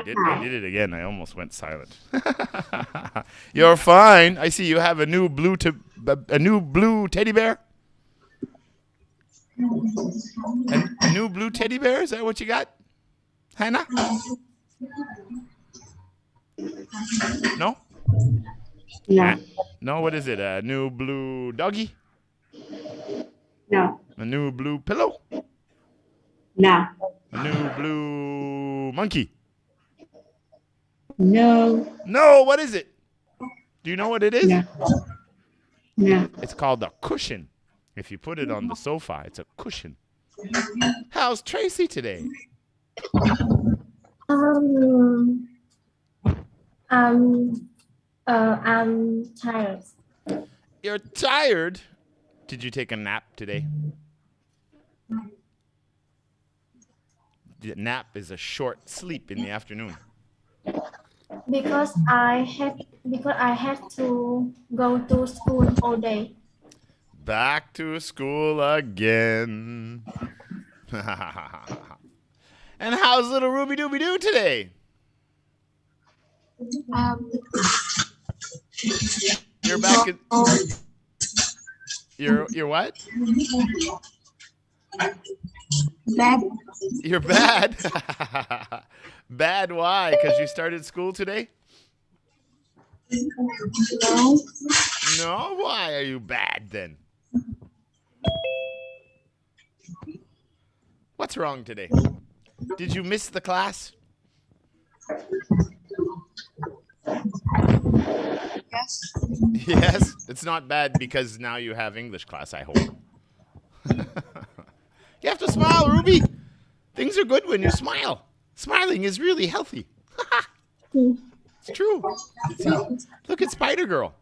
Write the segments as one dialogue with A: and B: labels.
A: did it again. I almost went silent. You're fine. I see you have a new blue teddy bear. A new blue teddy bear? Is that what you got, Hannah? No?
B: No.
A: No, what is it? A new blue doggy?
B: No.
A: A new blue pillow?
B: No.
A: A new blue monkey?
B: No.
A: No, what is it? Do you know what it is?
B: No. No.
A: It's called a cushion. If you put it on the sofa, it's a cushion. How's Tracy today?
C: I'm tired.
A: You're tired? Did you take a nap today? The nap is a short sleep in the afternoon.
C: Because I had to go to school all day.
A: Back to school again. And how's little Ruby Dooby Doo today? You're back in... You're what?
B: Bad.
A: You're bad. Bad why? Because you started school today?
B: No.
A: No? Why are you bad then? What's wrong today? Did you miss the class?
B: Yes.
A: Yes? It's not bad because now you have English class, I hope. You have to smile, Ruby. Things are good when you smile. Smiling is really healthy. It's true. See? Look at Spider Girl.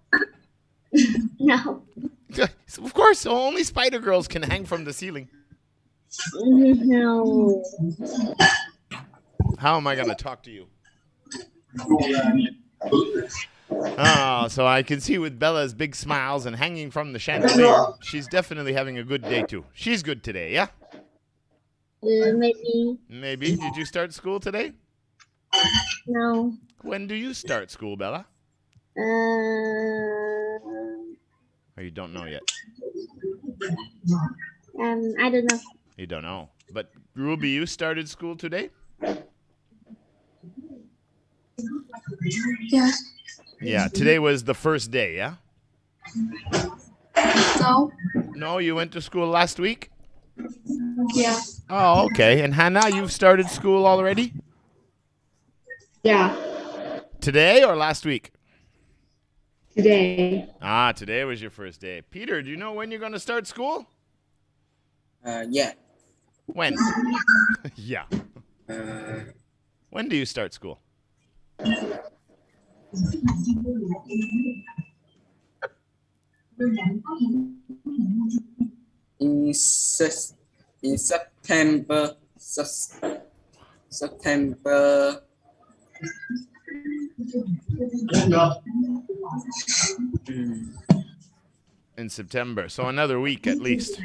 C: No.
A: Of course, only Spider Girls can hang from the ceiling.
C: No.
A: How am I going to talk to you? Oh, so I can see with Bella's big smiles and hanging from the chandelier, she's definitely having a good day too. She's good today, yeah?
C: Maybe.
A: Maybe. Did you start school today?
C: No.
A: When do you start school, Bella? Or you don't know yet?
C: I don't know.
A: You don't know. But Ruby, you started school today?
B: Yeah.
A: Yeah, today was the first day, yeah?
B: No.
A: No, you went to school last week?
B: Yeah.
A: Oh, okay. And Hannah, you've started school already?
B: Yeah.
A: Today or last week?
B: Today.
A: Ah, today was your first day. Peter, do you know when you're going to start school?
D: Yeah.
A: When? Yeah. When do you start school?
D: In September. September.
A: In September. So another week at least.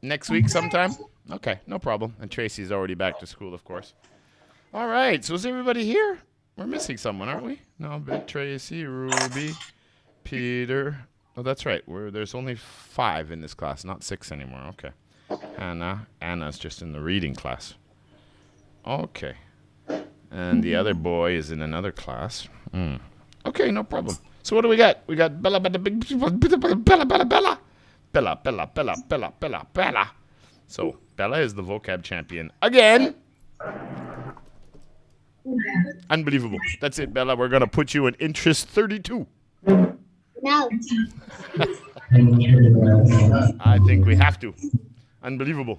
A: Next week sometime? Okay, no problem. And Tracy's already back to school, of course. All right, so is everybody here? We're missing someone, aren't we? No, but Tracy, Ruby, Peter. Oh, that's right. There's only 5 in this class, not 6 anymore. Okay. Anna's just in the reading class. Okay. And the other boy is in another class. Okay, no problem. So what do we got? We got Bella. So Bella is the vocab champion again. Unbelievable. That's it, Bella. We're going to put you in interest 32.
C: No.
A: I think we have to. Unbelievable.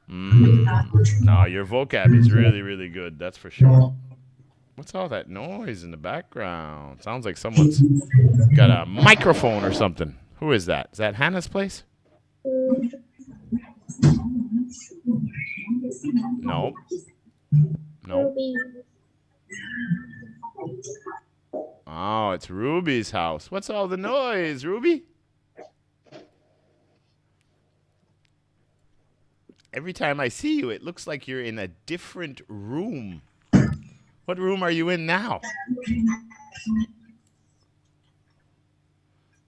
A: No, your vocab is really, really good. That's for sure. What's all that noise in the background? Sounds like someone's got a microphone or something. Who is that? Is that Hannah's place? No. No.
C: Ruby.
A: Oh, it's Ruby's house. What's all the noise, Ruby? Every time I see you, it looks like you're in a different room. What room are you in now?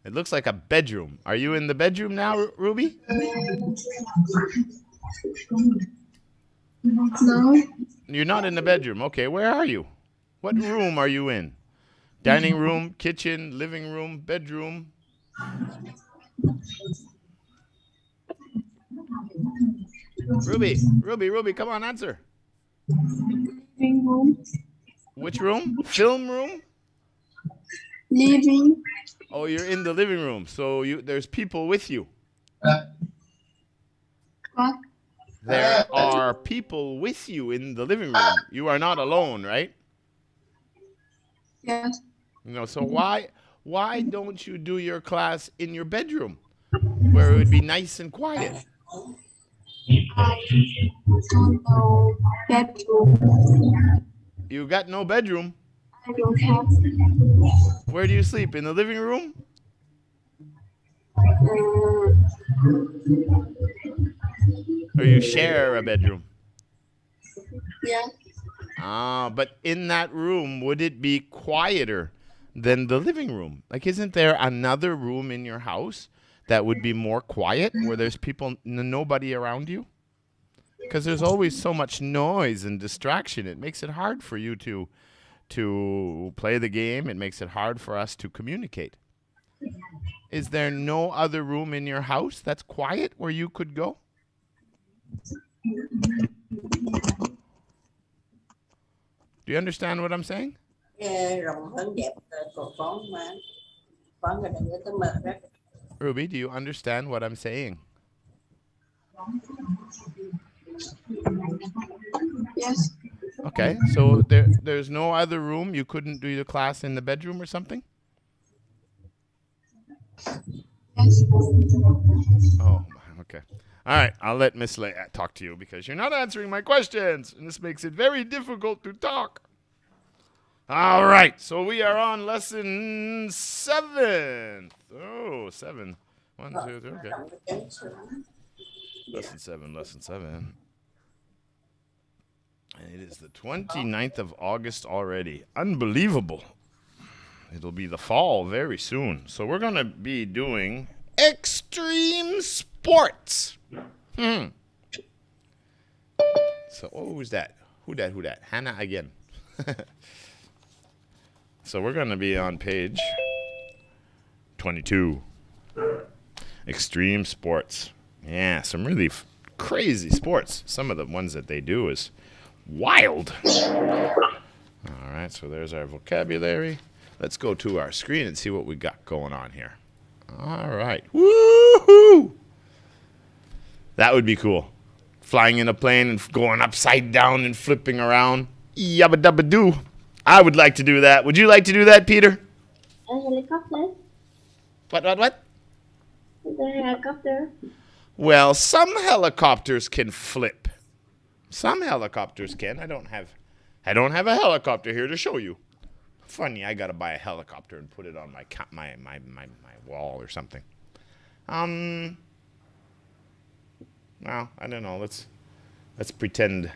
A: It looks like a bedroom. Are you in the bedroom now, Ruby?
B: No.
A: You're not in the bedroom. Okay, where are you? What room are you in? Dining room, kitchen, living room, bedroom? Ruby, come on, answer.
B: Living room.
A: Which room? Film room?
B: Living.
A: Oh, you're in the living room. So there's people with you.
B: What?
A: There are people with you in the living room. You are not alone, right?
B: Yes.
A: No, so why don't you do your class in your bedroom where it would be nice and quiet?
B: I don't know bedroom.
A: You got no bedroom.
B: I don't have.
A: Where do you sleep? In the living room? Or you share a bedroom?
B: Yeah.
A: But in that room, would it be quieter than the living room? Like, isn't there another room in your house that would be more quiet, where there's people, nobody around you? Because there's always so much noise and distraction. It makes it hard for you to play the game. It makes it hard for us to communicate. Is there no other room in your house that's quiet where you could go? Do you understand what I'm saying? Ruby, do you understand what I'm saying?
B: Yes.
A: Okay, so there's no other room? You couldn't do your class in the bedroom or something?
B: Yes.
A: Oh, okay. All right, I'll let Miss Leigh talk to you because you're not answering my questions, and this makes it very difficult to talk. All right, so we are on lesson 7. Oh, 7. 1, 2, 3, okay. Lesson 7. And it is the 29th of August already. Unbelievable. It'll be the fall very soon. So we're going to be doing extreme sports. So, who's that? Who that? Hannah again. So we're going to be on page 22. Extreme sports. Yeah, some really crazy sports. Some of the ones that they do is wild. All right, so there's our vocabulary. Let's go to our screen and see what we got going on here. All right. Woohoo! That would be cool. Flying in a plane and going upside down and flipping around. Yabba dabba doo. I would like to do that. Would you like to do that, Peter?
C: A helicopter.
A: What?
C: The helicopter.
A: Well, some helicopters can flip. Some helicopters can. I don't have a helicopter here to show you. Funny, I gotta buy a helicopter and put it on my wall or something. Well, I don't know. Let's pretend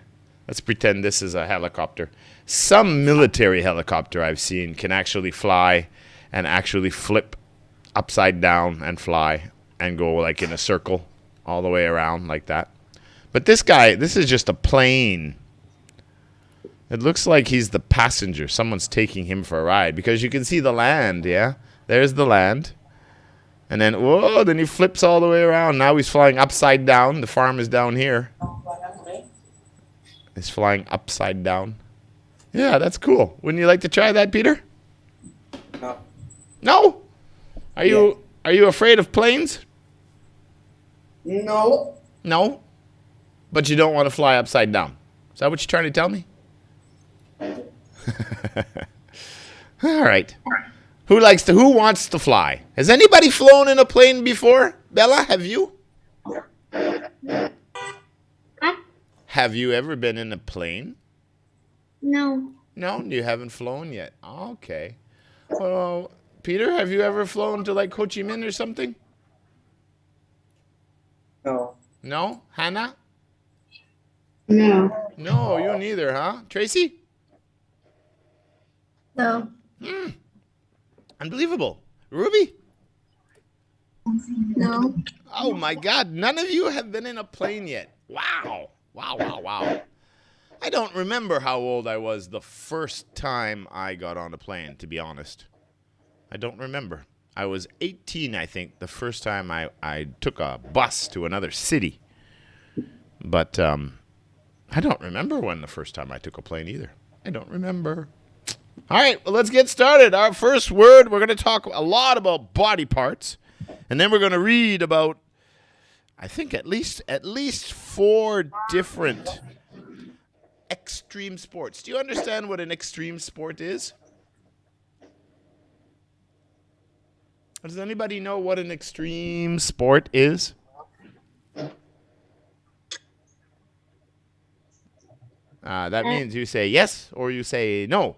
A: this is a helicopter. Some military helicopter I've seen can actually fly and actually flip upside down and fly and go like in a circle all the way around like that. But this is just a plane. It looks like he's the passenger. Someone's taking him for a ride because you can see the land, yeah? There's the land. And then, whoa, then he flips all the way around. Now he's flying upside down. The farm is down here. He's flying upside down. Yeah, that's cool. Wouldn't you like to try that, Peter?
D: No.
A: No? Are you afraid of planes?
D: No.
A: No? But you don't want to fly upside down. Is that what you're trying to tell me? All right. Who wants to fly? Has anybody flown in a plane before? Bella, have you? Have you ever been in a plane?
C: No.
A: No, you haven't flown yet. Okay. Well, Peter, have you ever flown to like Ho Chi Minh or something?
D: No.
A: No? Hannah?
B: No.
A: No, you neither, huh? Tracy?
C: No.
A: Unbelievable. Ruby?
B: No.
A: Oh my God, none of you have been in a plane yet. Wow. Wow, wow, wow. I don't remember how old I was the first time I got on a plane, to be honest. I don't remember. I was 18, I think, the first time I took a bus to another city. But I don't remember when the first time I took a plane either. I don't remember. All right, well, let's get started. Our first word, we're going to talk a lot about body parts. And then we're going to read about, I think, at least 4 different extreme sports. Do you understand what an extreme sport is? Does anybody know what an extreme sport is? That means you say yes or you say no.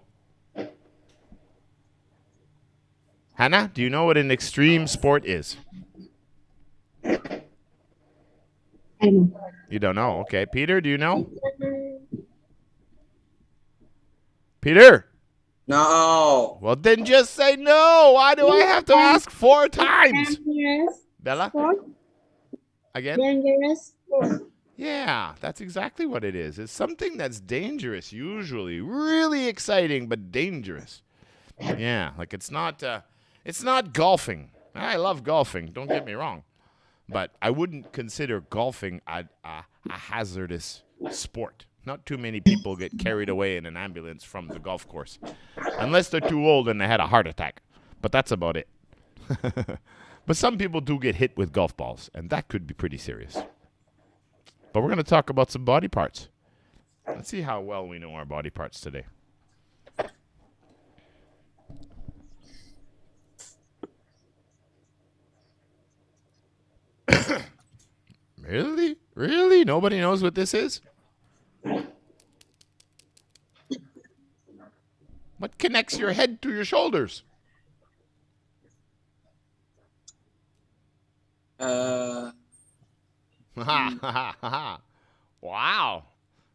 A: Hannah, do you know what an extreme sport is?
B: I know.
A: You don't know. Okay. Peter, do you know? Peter?
D: No.
A: Well, then just say no. Why do I have to ask 4 times?
C: Dangerous
A: Bella?
C: sport.
A: Again?
C: Dangerous sport.
A: Yeah, that's exactly what it is. It's something that's dangerous, usually. Really exciting, but dangerous. Yeah, like it's not golfing. I love golfing, don't get me wrong. But I wouldn't consider golfing a hazardous sport. Not too many people get carried away in an ambulance from the golf course. Unless they're too old and they had a heart attack. But that's about it. But some people do get hit with golf balls, and that could be pretty serious. But we're going to talk about some body parts. Let's see how well we know our body parts today. Really? Really? Nobody knows what this is? What connects your head to your shoulders? Wow.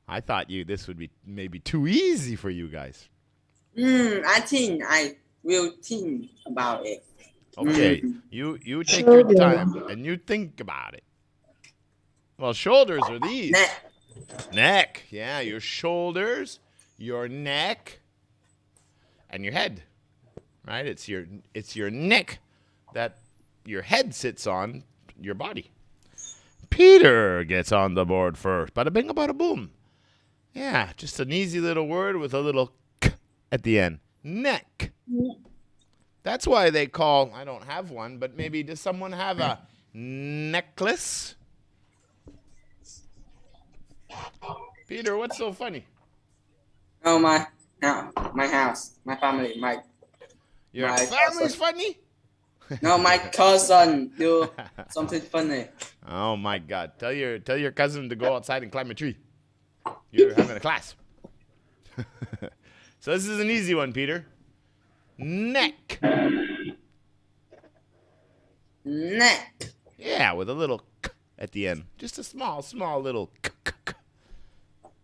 A: I thought this would be maybe too easy for you guys.
D: I think I will think about it.
A: Okay, you take your time and you think about it. Well, shoulders are these. Neck. Yeah, your shoulders, your neck, and your head. Right? It's your neck that your head sits on your body. Peter gets on the board first. Bada bing, bada boom. Yeah, just an easy little word with a little k at the end. Neck. That's why they call, I don't have one, but maybe does someone have a necklace? Peter, what's so funny?
D: Oh, my house, my family,
A: Your
D: my
A: family's
D: cousin.
A: funny?
D: No, my cousin do something funny.
A: Oh my God! Tell your cousin to go outside and climb a tree. You're having a class. So this is an easy one, Peter. Neck.
D: Neck.
A: Yeah, with a little k at the end. Just a small little k.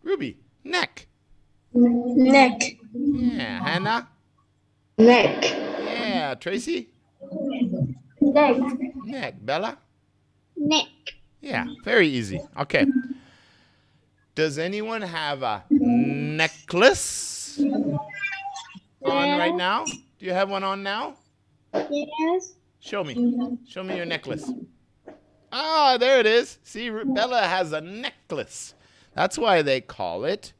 A: Ruby, neck.
B: Neck.
A: Yeah, Hannah.
B: Neck.
A: Yeah, Tracy.
C: Neck.
A: Neck. Bella.
C: Neck.
A: Yeah, very easy. Okay. Does anyone have a necklace on right now? Do you have one on now?
C: Yes.
A: Show me. Show me your necklace. Ah, there it is. See, Bella has a necklace. That's why they call it.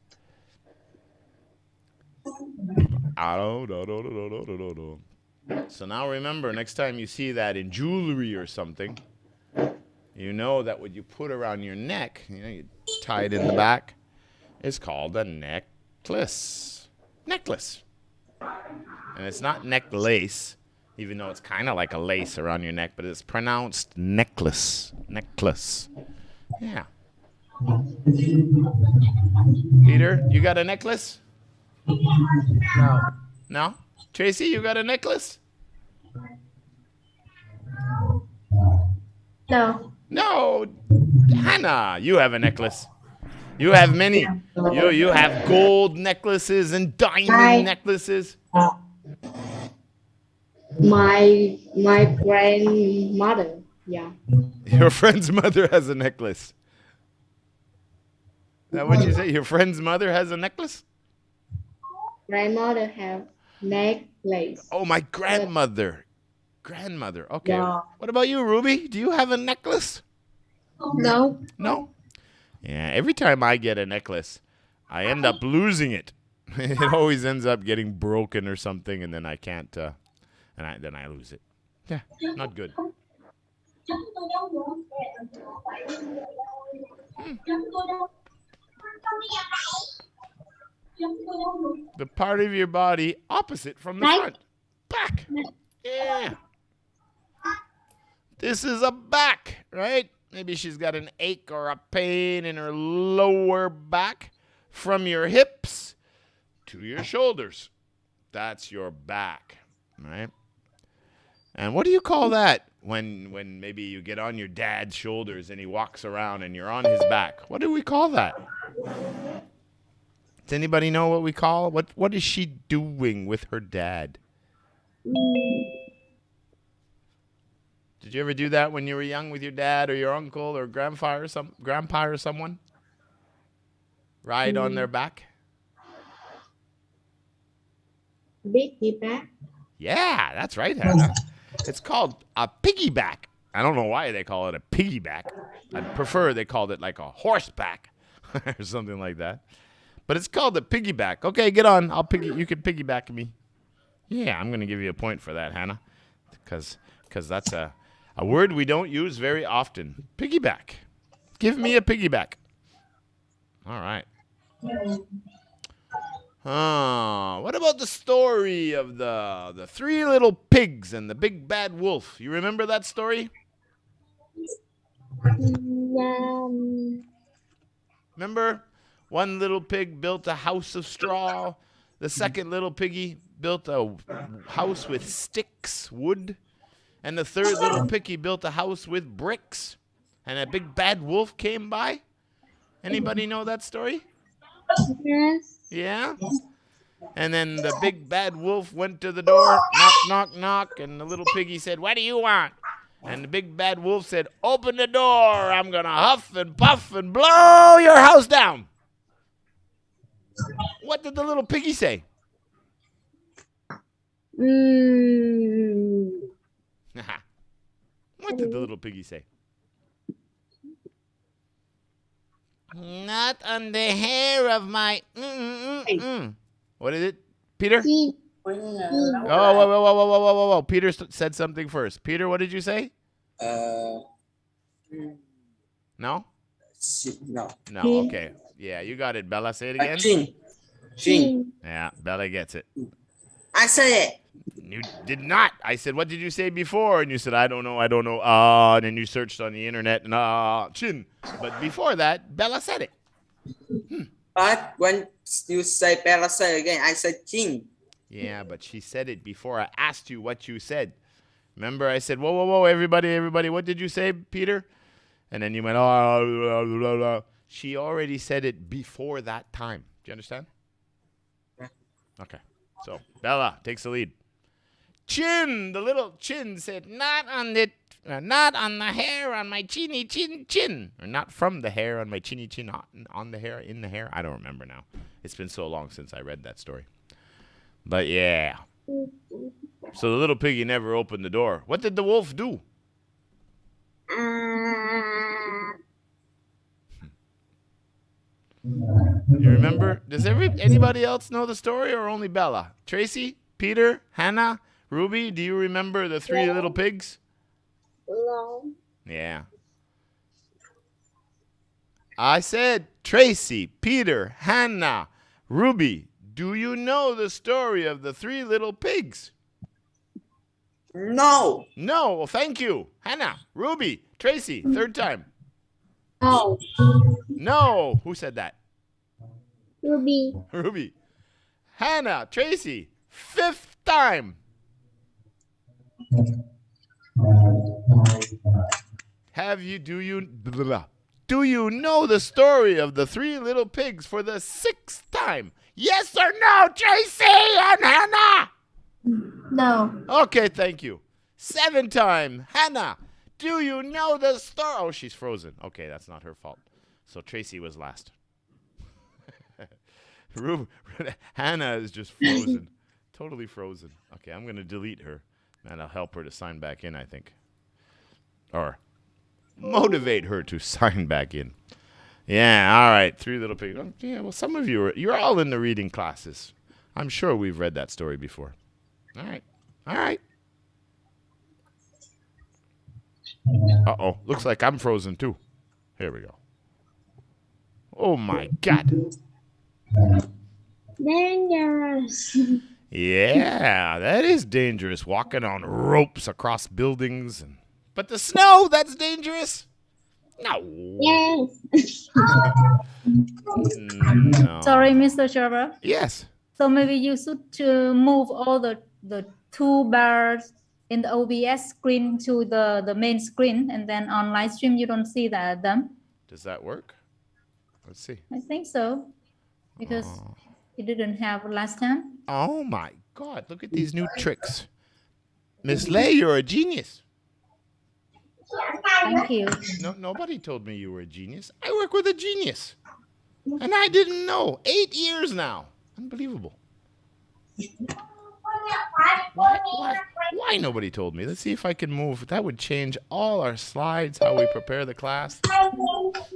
A: So now remember, next time you see that in jewelry or something, you know that what you put around your neck, you tie it in the back, is called a necklace. Necklace. And it's not necklace, even though it's kind of like a lace around your neck, but it's pronounced necklace. Necklace. Yeah. Peter, you got a necklace?
D: No.
A: No? Tracy, you got a necklace?
C: No.
A: No. Hannah, you have a necklace. You have many. You have gold necklaces and diamond necklaces.
B: My grandmother. Yeah.
A: Your friend's mother has a necklace. Is that what you say? Your friend's mother has a necklace?
B: Grandmother have necklace.
A: Oh, my grandmother. Grandmother. Okay.
B: Yeah.
A: What about you, Ruby? Do you have a necklace?
B: No.
A: No. Yeah, every time I get a necklace, I end up losing it. It always ends up getting broken or something, and then I can't, then I lose it. Yeah, not good. The part of your body opposite from the front. Back. Yeah. This is a back, right? Maybe she's got an ache or a pain in her lower back from your hips to your shoulders. That's your back, right? And what do you call that when maybe you get on your dad's shoulders and he walks around and you're on his back? What do we call that? Does anybody know what we call? What is she doing with her dad? Did you ever do that when you were young with your dad or your uncle or grandpa or someone? Ride on their back?
B: Piggyback.
A: Yeah, that's right, Hannah. It's called a piggyback. I don't know why they call it a piggyback. I'd prefer they called it like a horseback or something like that. But it's called a piggyback. Okay, get on. You can piggyback me. Yeah, I'm going to give you a point for that, Hannah, because that's a word we don't use very often. Piggyback. Give me a piggyback. All right. What about the story of the three little pigs and the big bad wolf? You remember that story? Remember? One little pig built a house of straw. The second little piggy built a house with sticks, wood. And the third little piggy built a house with bricks. And a big bad wolf came by. Anybody know that story?
C: Yes.
A: Yeah? And then the big bad wolf went to the door, knock, knock, knock, and the little piggy said, "What do you want?" And the big bad wolf said, "Open the door, I'm going to huff and puff and blow your house down." What did the little piggy say? What did the little piggy say? Not on the hair of my... What is it? Peter? Oh, whoa. Peter said something first. Peter, what did you say? No?
D: No.
A: No, okay. Yeah, you got it, Bella. Say it again.
D: Chin.
A: Yeah, Bella gets it.
D: I said it.
A: You did not. I said, what did you say before? And you said, I don't know. And then you searched on the internet and chin. But before that, Bella said it.
D: But when you say Bella say again, I said chin.
A: Yeah, but she said it before I asked you what you said. Remember, I said, whoa, everybody, what did you say, Peter? And then you went, oh. She already said it before that time. Do you understand?
D: Yeah.
A: Okay. So, Bella takes the lead. Chin, the little chin said, not on the hair on my chinny chin. Or not from the hair on my chinny chin, on the hair, in the hair. I don't remember now. It's been so long since I read that story. But yeah. So the little piggy never opened the door. What did the wolf do? You remember? Does anybody else know the story or only Bella? Tracy? Peter? Hannah? Ruby? Do you remember the three little pigs?
C: No.
A: Yeah. I said Tracy, Peter, Hannah, Ruby. Do you know the story of the three little pigs?
D: No.
A: No. Well, thank you. Hannah, Ruby, Tracy, third time.
C: No.
A: No. Who said that?
C: Ruby.
A: Ruby. Hannah, Tracy, fifth time. Do Do you know the story of the three little pigs for the 6th time? Yes or no, Tracy and Hannah?
B: No.
A: Okay, thank you. 7th time, Hannah. Do you know the story? Oh, she's frozen. Okay, that's not her fault. So Tracy was last. Hannah is just frozen. Totally frozen. Okay, I'm going to delete her. And I'll help her to sign back in, I think. Or motivate her to sign back in. Yeah, all right. Three little pigs. Oh, yeah, well, some of you're all in the reading classes. I'm sure we've read that story before. All right. All right. Uh-oh. Looks like I'm frozen, too. Here we go. Oh, my God.
C: Dangerous.
A: Yeah, that is dangerous. Walking on ropes across buildings. But the snow, that's dangerous. No.
C: Yes.
A: No.
E: Sorry, Mr. Trevor.
A: Yes.
E: So maybe you should move all the two bars in the OBS screen to the main screen, and then on live stream you don't see them.
A: Does that work? Let's see.
E: I think so, because you didn't have last time.
A: Oh my God! Look at these new tricks. Miss Lay, you're a genius.
E: Thank you.
A: No, nobody told me you were a genius. I work with a genius, and I didn't know. 8 years now. Unbelievable. Why nobody told me? Let's see if I can move. That would change all our slides, how we prepare the class.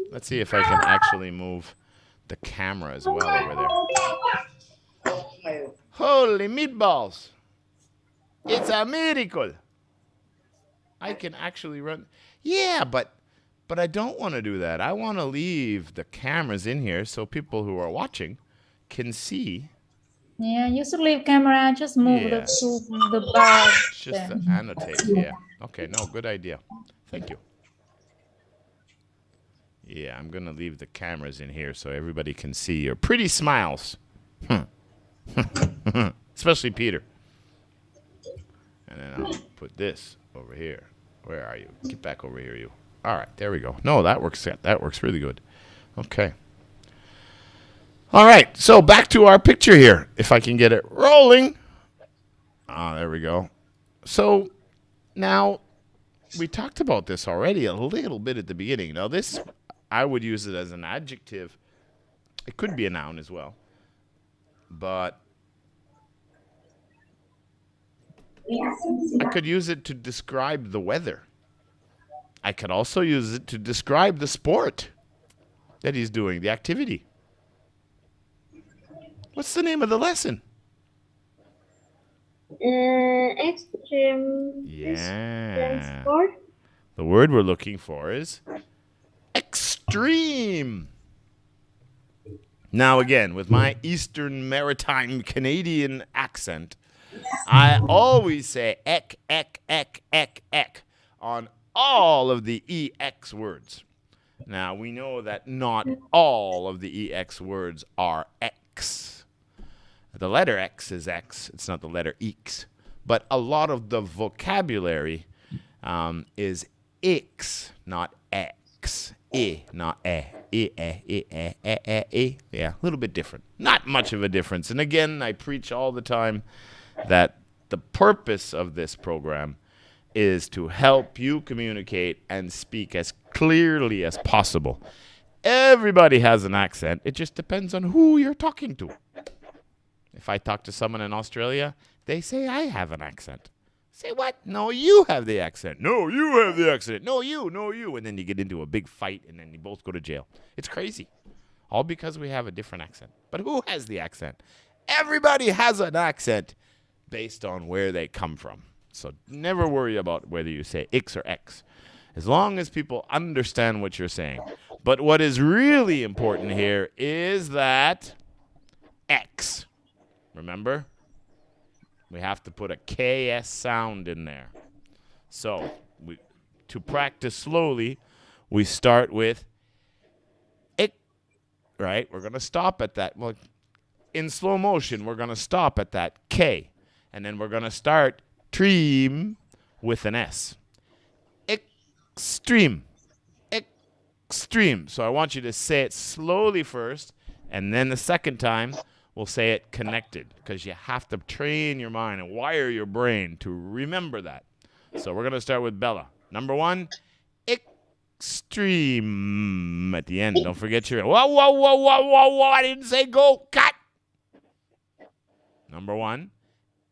A: Let's see if I can actually move the camera as well over there. Holy meatballs. It's a miracle. I can actually run. Yeah, but I don't want to do that. I want to leave the cameras in here so people who are watching can see.
E: Yeah, you should leave camera. Just move
A: Yeah.
E: the bar.
A: Just to annotate, yeah. Okay, no, good idea. Thank you. Yeah, I'm going to leave the cameras in here so everybody can see your pretty smiles. Especially Peter. And then I'll put this over here. Where are you? Get back over here, you. All right, there we go. No, that works. That works really good. Okay. All right, so back to our picture here. If I can get it rolling. There we go. So now we talked about this already a little bit at the beginning. Now this, I would use it as an adjective. It could be a noun as well. But I could use it to describe the weather. I could also use it to describe the sport that he's doing, the activity. What's the name of the lesson?
C: Extreme.
A: Yeah.
C: Sport.
A: The word we're looking for is extreme. Now again, with my Eastern Maritime Canadian accent, I always say ek on all of the EX words. Now we know that not all of the EX words are X. The letter X is X. It's not the letter X. But a lot of the vocabulary is X, not X. Not E. Yeah, a little bit different. Not much of a difference. And again, I preach all the time that the purpose of this program is to help you communicate and speak as clearly as possible. Everybody has an accent. It just depends on who you're talking to. If I talk to someone in Australia, they say I have an accent. Say what? No, you have the accent. No, you have the accent. No, you. And then you get into a big fight and then you both go to jail. It's crazy. All because we have a different accent. But who has the accent? Everybody has an accent based on where they come from. So never worry about whether you say X or X, as long as people understand what you're saying. But what is really important here is that X. Remember? We have to put a KS sound in there. So to practice slowly, we start with ik, right? We're going to stop at that. Well, in slow motion, we're going to stop at that K. And then we're going to start treem with an S. Extreme. extreme. So I want you to say it slowly first, and then the second time we'll say it connected, because you have to train your mind and wire your brain to remember that. So we're going to start with Bella. Number 1, extreme at the end. Don't forget your, whoa, I didn't say go, cut. Number 1,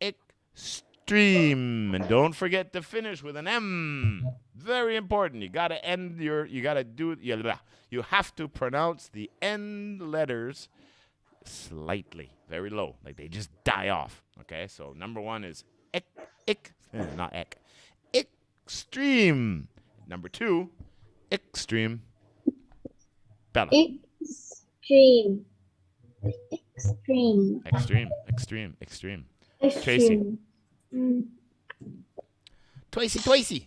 A: extreme. And don't forget to finish with an M. Very important. You got to end your, you got to do, you have to pronounce the end letters slightly, very low, like they just die off. Okay, so number 1 is not extreme. Number 2, extreme. Bella.
C: Extreme. Extreme.
A: Extreme. Tracy. Twicy.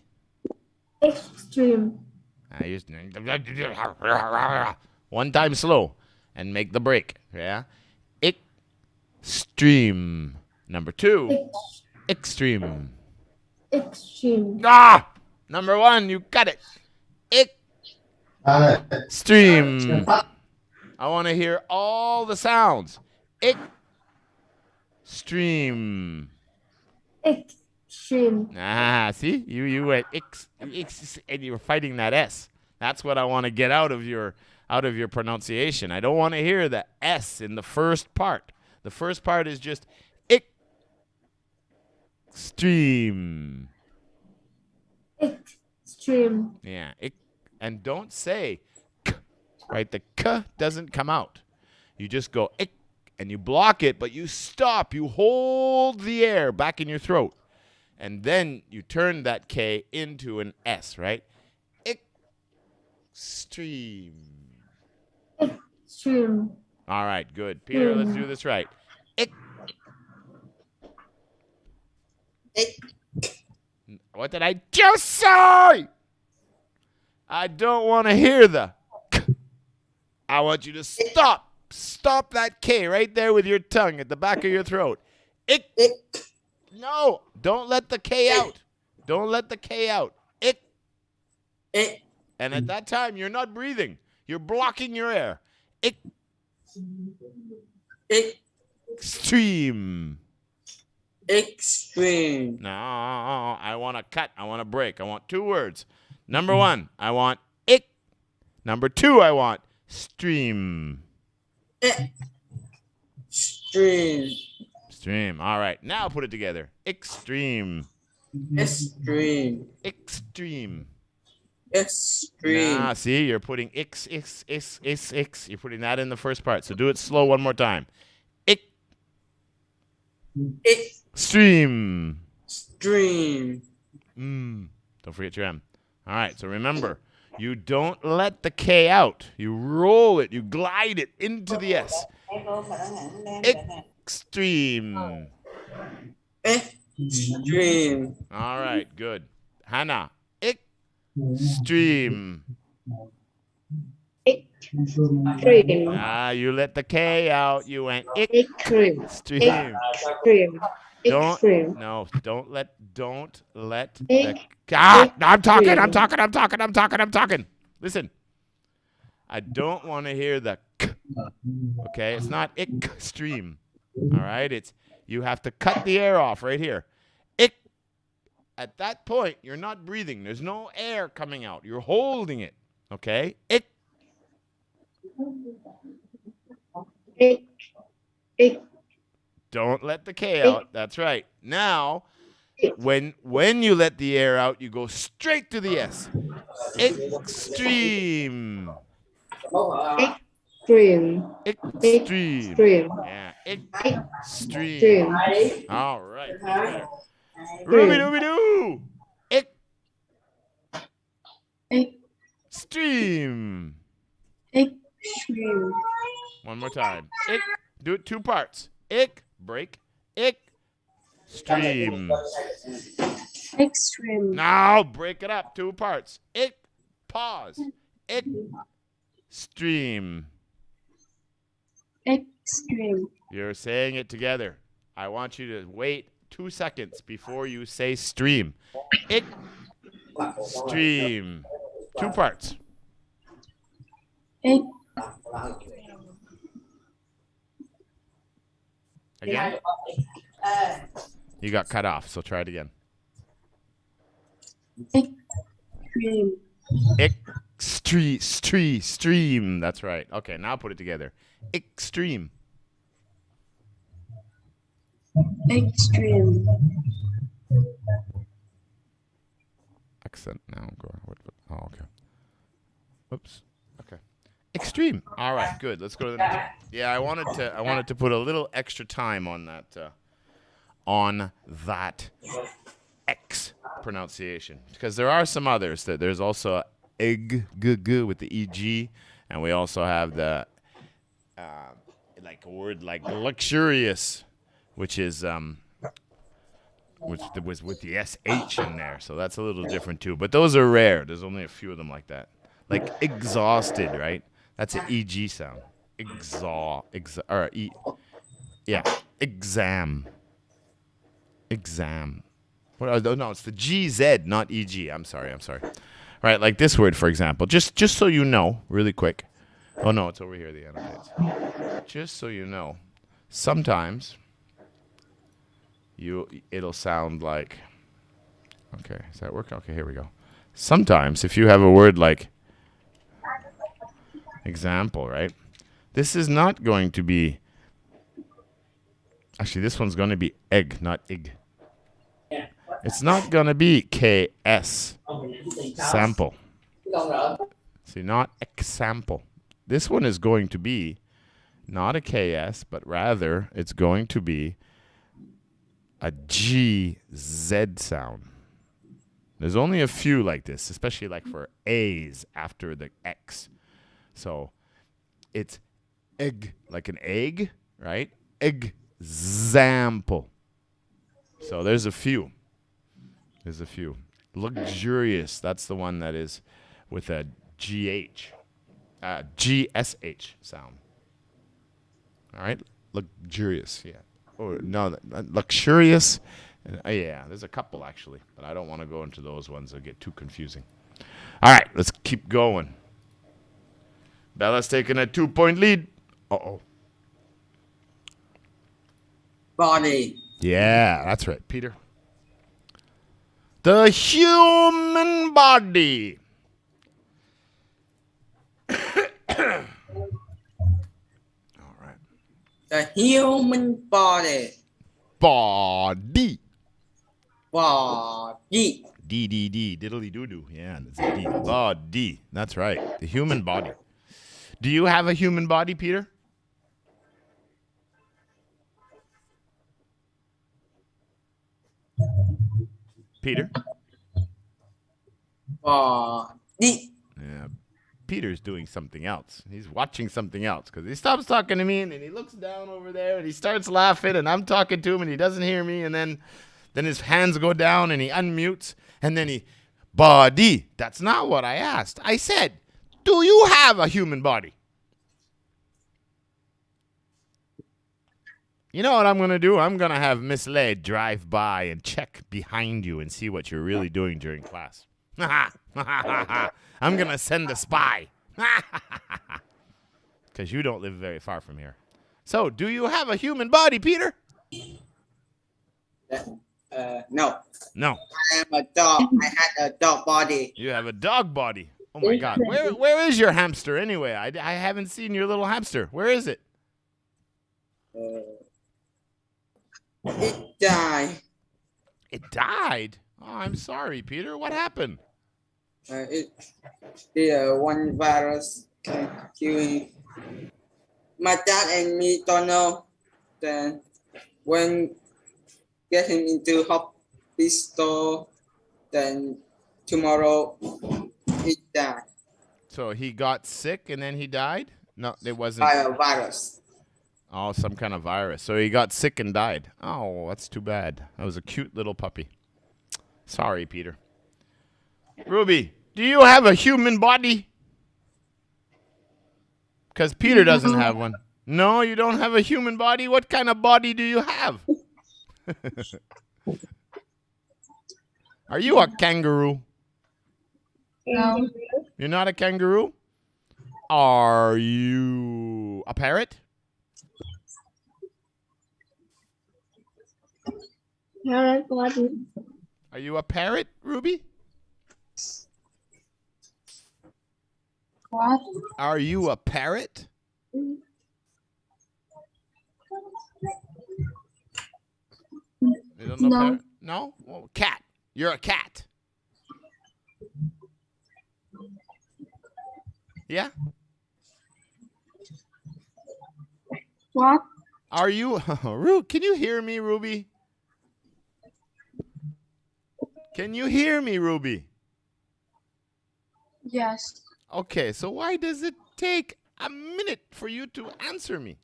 B: Extreme.
A: I used one time slow and make the break. Yeah. Extreme. Number 2, extreme.
B: Extreme.
A: Number 1, you got it. Extreme. I want to hear all the sounds. Extreme.
B: Extreme.
A: See, you went and you were fighting that S. That's what I want to get out of your pronunciation. I don't want to hear the S in the first part. The first part is just extreme.
B: Extreme.
A: Yeah, and don't say k, right? The k doesn't come out. You just go ik, and you block it, but you stop. You hold the air back in your throat, and then you turn that K into an S, right? Extreme.
B: Extreme.
A: All right, good. Peter, let's do this right. What did I just say? I don't want to hear the k. I want you to stop. Stop that K right there with your tongue at the back of your throat. No, don't let the K out. Don't let the K out. And at that time, you're not breathing. You're blocking your air. Extreme.
D: Extreme.
A: No, I want to cut. I want to break. I want 2 words. Number 1, I want ik. Number 2, I want stream.
D: Extreme.
A: Stream. All right. Now put it together. Extreme.
D: Extreme.
A: Extreme.
D: Extreme.
A: See, you're putting x. You're putting that in the first part. So do it slow one more time. Extreme.
D: Extreme.
A: Don't forget your M. All right. So remember, you don't let the K out. You roll it. You glide it into the S. Extreme.
D: Extreme.
A: All right. Good. Hannah. Extreme.
C: Extreme.
A: You let the K out. You went
C: Extreme.
A: extreme.
C: Extreme. Extreme.
A: Don't let the I'm talking. Listen. I don't want to hear the k. Okay, it's not extreme. All right, it's you have to cut the air off right here. At that point, you're not breathing. There's no air coming out. You're holding it. Okay? Don't let the K out. That's right. Now, when you let the air out, you go straight to the S. Extreme.
C: Extreme.
A: Extreme. Yeah. Extreme. All right. Ruby dooby doo. Extreme.
C: Extreme.
A: One more time. Do it 2 parts. Break. Stream.
C: Extreme.
A: Now break it up. 2 parts. Pause. Stream.
C: Extreme.
A: You're saying it together. I want you to wait 2 seconds before you say stream. Stream. 2 parts. Again? You got cut off, so try it again.
C: Extreme.
A: Stream. That's right. Okay, now put it together. Extreme.
C: Extreme.
A: Accent now. Oh, okay. Oops. Okay. Extreme. All right, good. Let's go to the next one. Yeah, I wanted to put a little extra time on that X pronunciation, because there are some others. That there's also eg with the eg, and we also have the like a word like luxurious, which is which was with the sh in there, so that's a little different too. But those are rare. There's only a few of them like that. Like exhausted, right? That's an eg sound. Exam. Well, no, it's the GZ, not EG. I'm sorry. Right, like this word, for example. Just so you know, really quick. Oh, no, it's over here, the annotates. Just so you know, sometimes it'll sound like... Okay, does that work? Okay, here we go. Sometimes, if you have a word like example, right? This is not going to be... Actually, this one's going to be egg, not ig. It's not going to be KS. Sample. See, not example. This one is going to be not a KS, but rather it's going to be a GZ sound. There's only a few like this, especially like for A's after the X. So it's egg, like an egg, right? Example. So there's a few. Luxurious, that's the one that is with a GH. GSH sound. All right? Luxurious, yeah. Oh, no, luxurious. Yeah, there's a couple actually, but I don't want to go into those ones. They'll get too confusing. All right, let's keep going. Bella's taking a 2-point lead. Uh-oh.
D: Body.
A: Yeah, that's right, Peter. The human body. All right.
D: The human body.
A: Body.
D: Body.
A: D, diddly doo doo. Yeah, that's a D. Body. That's right. The human body. Do you have a human body, Peter? Peter?
D: Body.
A: Yeah. Peter's doing something else. He's watching something else because he stops talking to me and then he looks down over there and he starts laughing and I'm talking to him and he doesn't hear me and then his hands go down and he unmutes and then he body. That's not what I asked. I said, do you have a human body? You know what I'm going to do? I'm going to have Miss Lay drive by and check behind you and see what you're really doing during class. I'm going to send a spy. Because you don't live very far from here. So, do you have a human body, Peter?
D: No.
A: No.
D: I am a dog. I had a dog body.
A: You have a dog body. Oh, my God. Where is your hamster anyway? I haven't seen your little hamster. Where is it?
D: It died.
A: It died? Oh, I'm sorry, Peter. What happened?
D: One virus can kill him. My dad and me don't know. Then when get him into hospital, then tomorrow he died.
A: So he got sick and then he died? No, it wasn't.
D: By a virus.
A: Oh, some kind of virus. So he got sick and died. Oh, that's too bad. That was a cute little puppy. Sorry, Peter. Ruby, do you have a human body? Because Peter doesn't have one. No, you don't have a human body? What kind of body do you have? Are you a kangaroo?
E: No.
A: You're not a kangaroo? Are you a parrot?
B: Parrot body.
A: Are you a parrot, Ruby?
C: What?
A: Are you a parrot? You don't know
B: No.
A: parrot? No? Well, cat. You're a cat. Yeah?
C: What?
A: Are you can you hear me, Ruby? Can you hear me, Ruby?
C: Yes.
A: Okay, so why does it take a minute for you to answer me?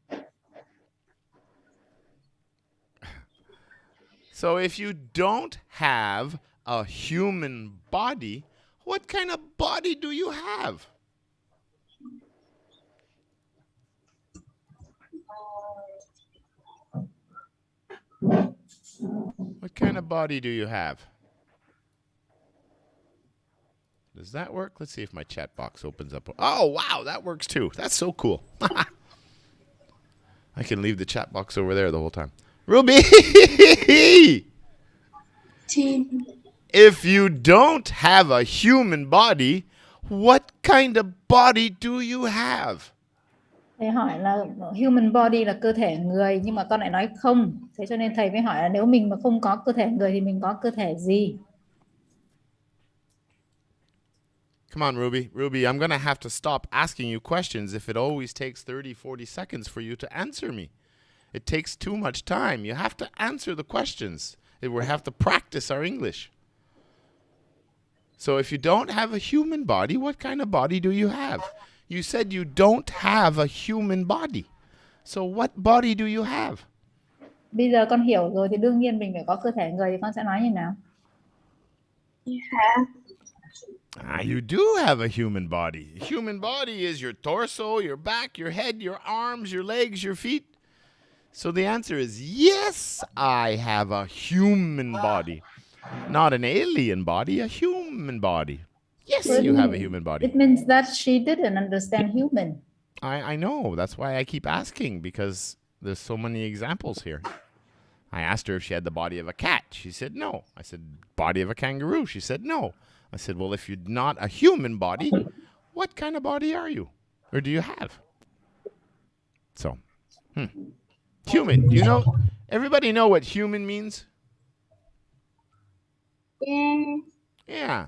A: So if you don't have a human body, what kind of body do you have? What kind of body do you have? Does that work? Let's see if my chat box opens up. Oh, wow, that works too. That's so cool. I can leave the chat box over there the whole time. Ruby!
C: Teen.
A: If you don't have a human body, what kind of body do you have?
E: Thầy hỏi là human body là cơ thể người, nhưng mà con lại nói không. Thế cho nên thầy mới hỏi là nếu mình mà không có cơ thể người thì mình có cơ thể gì?
A: Come on, Ruby. Ruby, I'm going to have to stop asking you questions if it always takes 30, 40 seconds for you to answer me. It takes too much time. You have to answer the questions. We have to practice our English. So if you don't have a human body, what kind of body do you have? You said you don't have a human body. So what body do you have?
E: Bây giờ con hiểu rồi thì đương nhiên mình phải có cơ thể người, thì con sẽ nói như nào?
C: You have.
A: You do have a human body. Human body is your torso, your back, your head, your arms, your legs, your feet. So the answer is yes, I have a human body. Not an alien body, a human body. Yes, you have a human body.
E: It means that she didn't understand human.
A: I know. That's why I keep asking, because there's so many examples here. I asked her if she had the body of a cat. She said no. I said, body of a kangaroo. She said no. I said, well, if you're not a human body, what kind of body are you? Or do you have? So, human. Do you know? Everybody know what human means?
C: Yeah.
A: Yeah.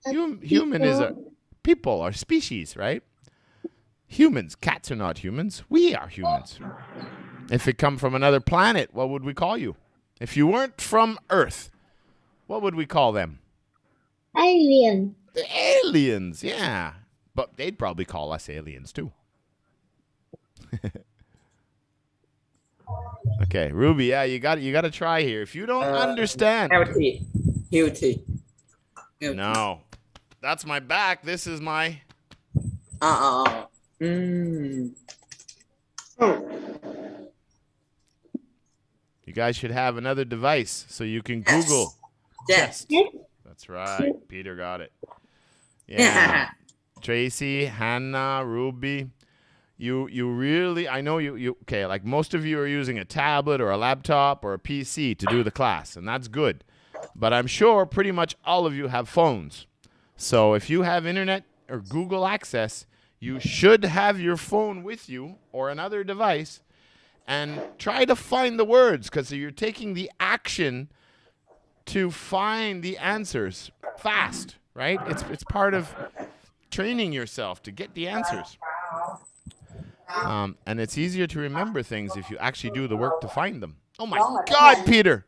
A: Human is a people or species, right? Humans. Cats are not humans. We are humans. If it come from another planet, what would we call you? If you weren't from Earth, what would we call them?
B: Alien.
A: The aliens, yeah. But they'd probably call us aliens too. Okay, Ruby, yeah, you got to try here. If you don't understand.
D: Healthy. Healthy.
A: No. That's my back. This is my You guys should have another device so you can Google.
D: Yes.
A: That's right. Peter got it. Yeah. Tracy, Hannah, Ruby, you really, I know you okay, like most of you are using a tablet or a laptop or a PC to do the class, and that's good. But I'm sure pretty much all of you have phones. So if you have internet or Google access, you should have your phone with you or another device and try to find the words, because you're taking the action to find the answers fast, right? It's part of training yourself to get the answers. And it's easier to remember things if you actually do the work to find them. Oh my God, Peter!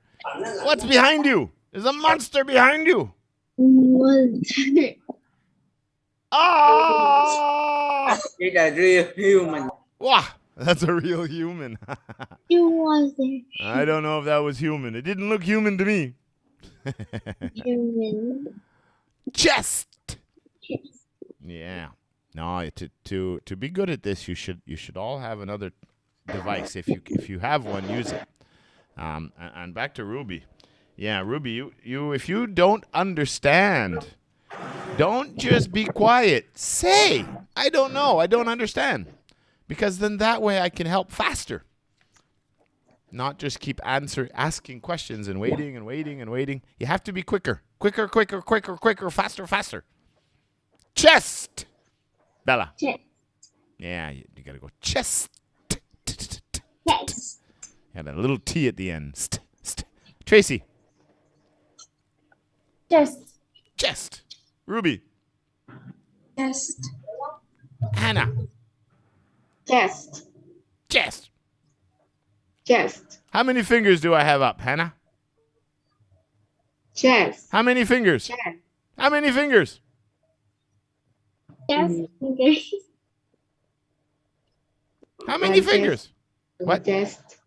A: What's behind you? There's a monster behind you!
B: Monster.
A: Ah!
D: It's a real human.
A: Wow, that's a real human.
B: It was a
A: I don't know if that was human. It didn't look human to me.
B: human.
A: Chest. Yeah. No, to be good at this, you should all have another device. If you have one, use it. And back to Ruby. Yeah, Ruby, you if you don't understand Don't just be quiet. Say, I don't know. I don't understand. Because then that way I can help faster. Not just keep asking questions and waiting and waiting and waiting. You have to be quicker. Quicker, quicker, quicker, quicker, faster, faster. Chest. Bella.
B: Chest.
A: Yeah, you got to go chest.
B: Yes.
A: And a little T at the end. Tracy.
E: Chest.
A: Chest. Ruby.
C: Chest.
A: Hannah.
B: Chest.
A: Chest.
B: Chest.
A: How many fingers do I have up, Hannah?
B: Chest.
A: How many fingers?
B: Chest.
A: How many fingers?
B: Chest. Okay.
A: How many
B: One
A: fingers? What?
B: Chest.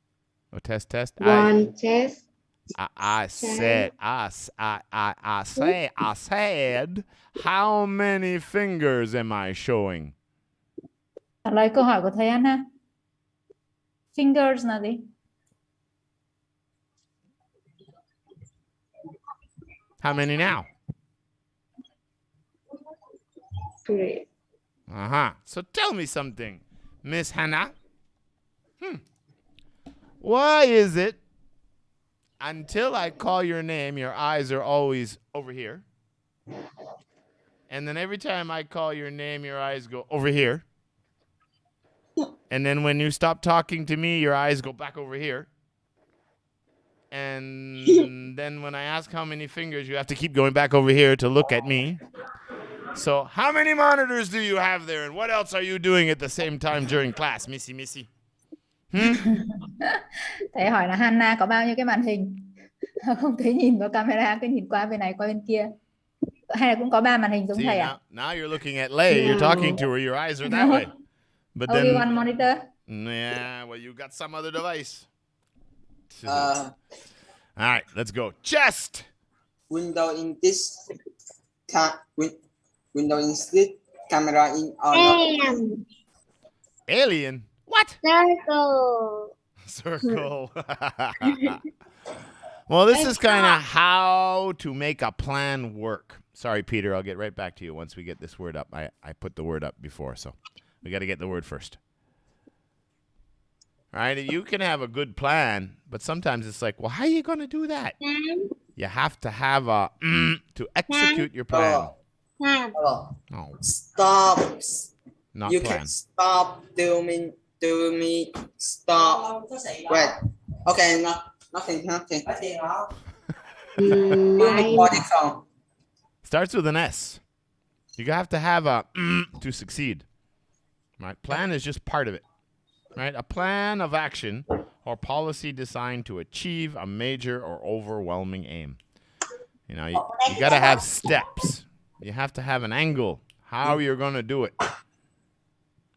A: Oh, test.
B: One chest.
A: I said, how many fingers am I showing?
E: Trả lời câu hỏi của thầy Anna. Fingers là gì?
A: How many now?
B: Great.
A: So tell me something, Miss Hannah. Why is it until I call your name, your eyes are always over here? And then every time I call your name, your eyes go over here. And then when you stop talking to me, your eyes go back over here. And then when I ask how many fingers, you have to keep going back over here to look at me. So how many monitors do you have there? And what else are you doing at the same time during class, Missy?
E: Thầy hỏi là Hannah có bao nhiêu cái màn hình? Không thấy nhìn vào camera, cứ nhìn qua bên này qua bên kia. Hay là cũng có 3 màn hình giống
A: See,
E: thầy à?
A: now you're looking at Lay. You're talking to her. Your eyes are that way. But
E: Only
A: then,
E: one monitor?
A: yeah, well, you got some other device. All right, let's go. Chest.
D: Window in this window in this camera in or not?
B: And
A: Alien. What?
B: circle.
A: Circle. Well, this is kind of how to make a plan work. Sorry, Peter. I'll get right back to you once we get this word up. I put the word up before, so we got to get the word first. All right? You can have a good plan, but sometimes it's like, well, how are you going to do that? You have to have a to execute your plan.
D: Oh,
A: Oh,
D: stop.
A: not
D: You
A: plan.
D: can stop. Do me. Stop. Wait. Okay. Nothing. Recording song.
A: Starts with an S. You have to have a to succeed. Right? Plan is just part of it. Right? A plan of action or policy designed to achieve a major or overwhelming aim. You know, you got to have steps. You have to have an angle how you're going to do it.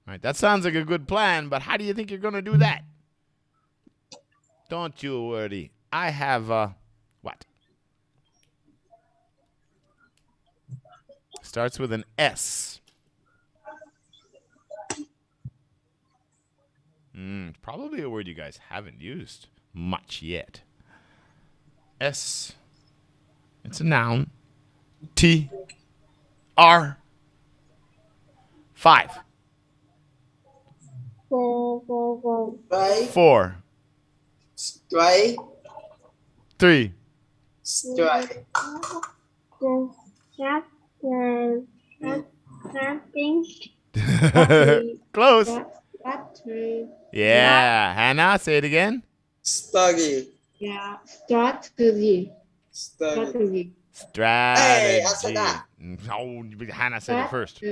A: Right? That sounds like a good plan, but how do you think you're going to do that? Don't you worry. I have what? Starts with an S. Probably a word you guys haven't used much yet. S. It's a noun. T. R. 5.
B: Go.
D: Straight.
A: 4.
D: Straight.
A: 3.
D: Straight.
A: Close.
B: Battery.
A: Yeah. Hannah, say it again.
D: Study.
B: Yeah. Strategy.
D: Study.
A: Strategy.
D: Hey, I said that.
A: No, Hannah said it first.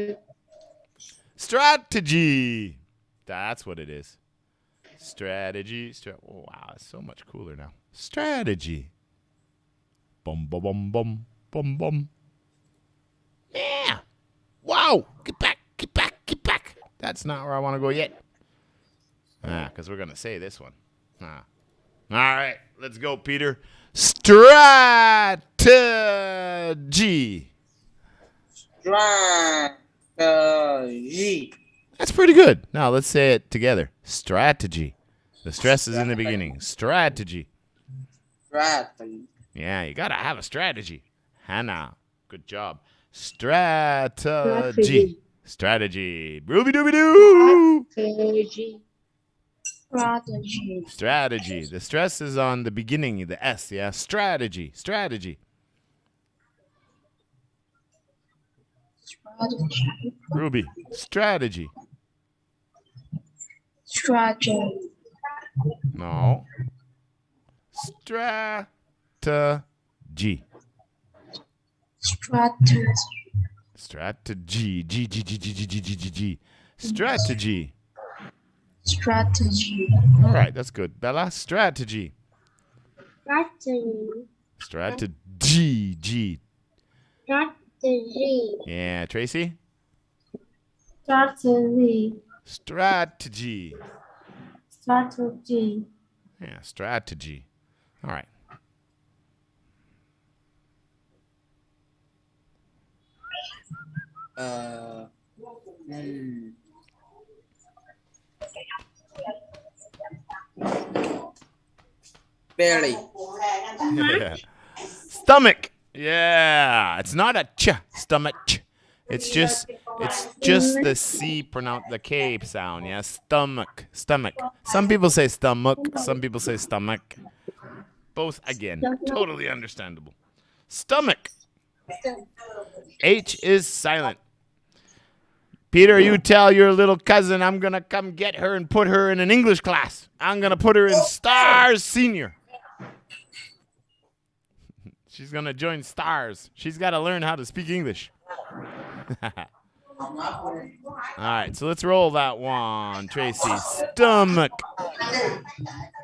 A: Strategy. That's what it is. Strategy. Oh, wow, it's so much cooler now. Strategy. Bum, bum, bum, bum, bum, bum. Yeah. Wow. Get back. That's not where I want to go yet. Because we're going to say this one. All right. Let's go, Peter. Strategy.
D: Strategy.
A: That's pretty good. Now let's say it together. Strategy. The stress is in the beginning. Strategy.
D: Strategy.
A: Yeah, you got to have a strategy. Hannah, good job. Strategy. Strategy. Ruby dooby doo.
B: Strategy.
C: Strategy.
A: Strategy. The stress is on the beginning, the S, yeah? Strategy. Strategy.
C: Strategy.
A: Ruby. Strategy.
C: Strategy.
A: No. Strategy.
C: Strategy.
A: Strategy. G, G, G, G, G, G, G, G, G. Strategy.
C: Strategy.
A: All right, that's good. Bella, strategy.
B: Strategy.
A: Strategy. G.
B: Strategy.
A: Yeah, Tracy?
E: Strategy.
A: Strategy.
E: Strategy.
A: Yeah, strategy. All right.
D: Belly.
A: Stomach. Yeah, it's not a ch stomach. It's just the C the K sound. Yeah, stomach. Some people say stomach. Some people say stomach. Both again, totally understandable. Stomach. H is silent. Peter, you tell your little cousin I'm gonna come get her and put her in an English class. I'm gonna put her in Stars Senior. She's going to join Stars. She's got to learn how to speak English. All right, so let's roll that one, Tracy. Stomach.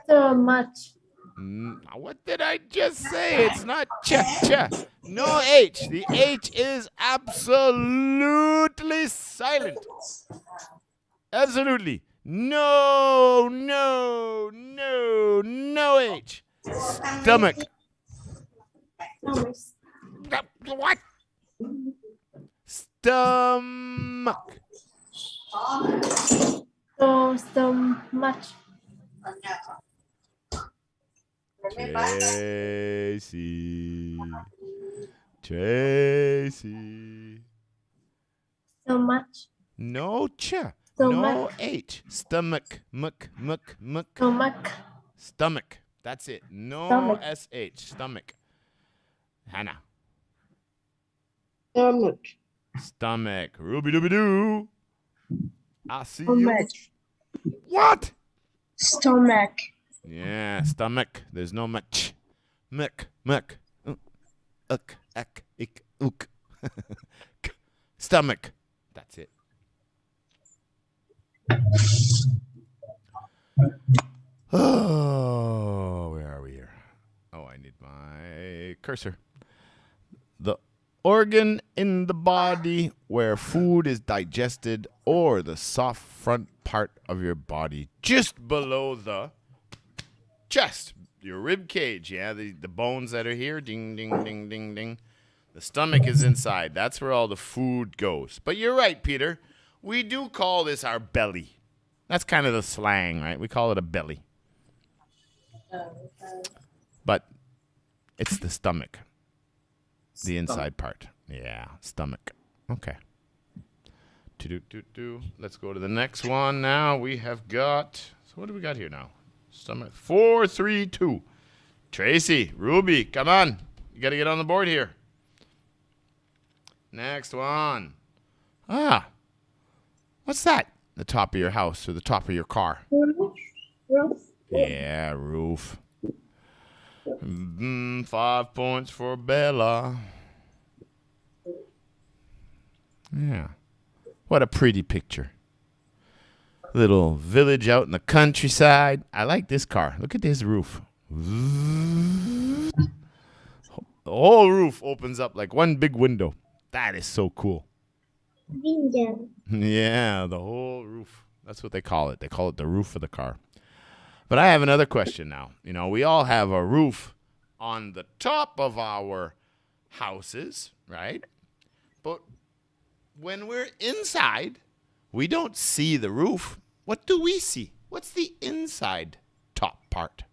E: So much.
A: What did I just say? It's not cha. No H. The H is absolutely silent. Absolutely. No H. Stomach. What? Stomach.
E: So much.
A: Tracy.
E: So much.
A: No cha.
E: Stomach.
A: No H. Stomach. Muck.
E: Stomach.
A: Stomach. That's it. No
E: Stomach.
A: SH. Stomach. Hannah. Stomach. Ruby dooby doo. I see
C: Stomach.
A: you. What?
C: Stomach.
A: Yeah, stomach. There's no much. Muck. Uck. Ek. Ik. Ook. Stomach. That's it. Oh, where are we here? Oh, I need my cursor. The organ in the body where food is digested, or the soft front part of your body just below the chest, your rib cage. Yeah, the bones that are here. Ding, ding, ding, ding, ding. The stomach is inside. That's where all the food goes. But you're right, Peter. We do call this our belly. That's kind of the slang, right? We call it a belly. But it's the stomach. The inside part. Yeah, stomach. Okay. Let's go to the next one now. We have got, so what do we got here now? Stomach. 4, 3, 2. Tracy, Ruby, come on. You got to get on the board here. Next one. What's that? The top of your house or the top of your car?
B: Roof.
A: Yeah, roof. 5 points for Bella. Yeah. What a pretty picture. Little village out in the countryside. I like this car. Look at this roof. The whole roof opens up like one big window. That is so cool. Yeah, the whole roof. That's what they call it. They call it the roof of the car. But I have another question now. You know, we all have a roof on the top of our houses, right? But when we're inside, we don't see the roof. What do we see? What's the inside top part?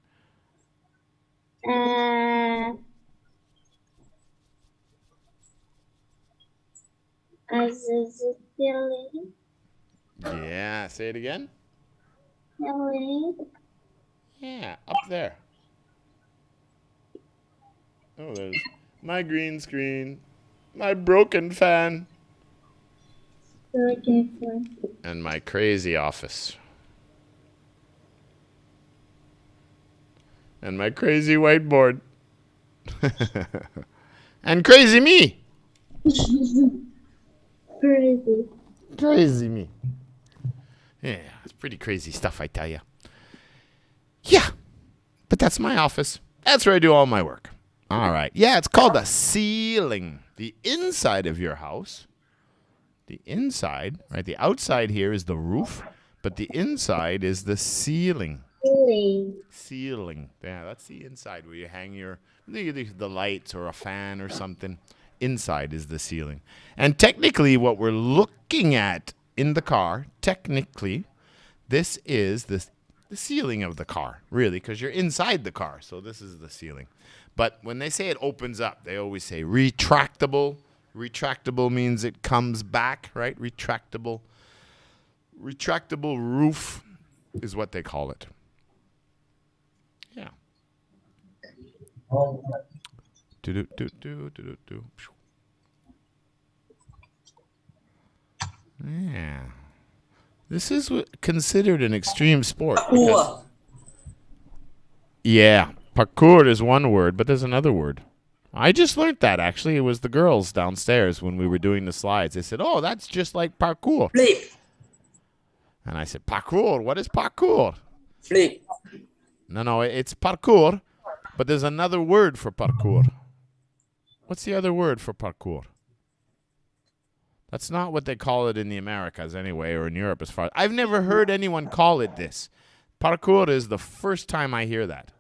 C: Ceiling.
A: Yeah, say it again.
C: Ceiling.
A: Yeah, up there. Oh, there's my green screen, my broken fan, and my crazy office. And my crazy whiteboard. And crazy me.
C: Crazy.
A: Crazy me. Yeah, it's pretty crazy stuff, I tell you. Yeah, but that's my office. That's where I do all my work. All right. Yeah, it's called a ceiling. The inside of your house. The inside, right? The outside here is the roof, but the inside is the ceiling. Ceiling. Yeah, that's the inside where you hang the lights or a fan or something. Inside is the ceiling. And technically what we're looking at in the car, technically, this is the ceiling of the car, really, because you're inside the car. So this is the ceiling. But when they say it opens up, they always say retractable. Retractable means it comes back, right? Retractable roof is what they call it. Yeah. Yeah. This is considered an extreme sport.
D: Parkour.
A: Yeah. Parkour is one word, but there's another word. I just learned that, actually. It was the girls downstairs when we were doing the slides. They said, oh, that's just like parkour.
D: Flip.
A: And I said, parkour? What is parkour?
D: Flip.
A: No, it's parkour, but there's another word for parkour. What's the other word for parkour? That's not what they call it in the Americas anyway, or in Europe as far as... I've never heard anyone call it this. Parkour is the first time I hear that.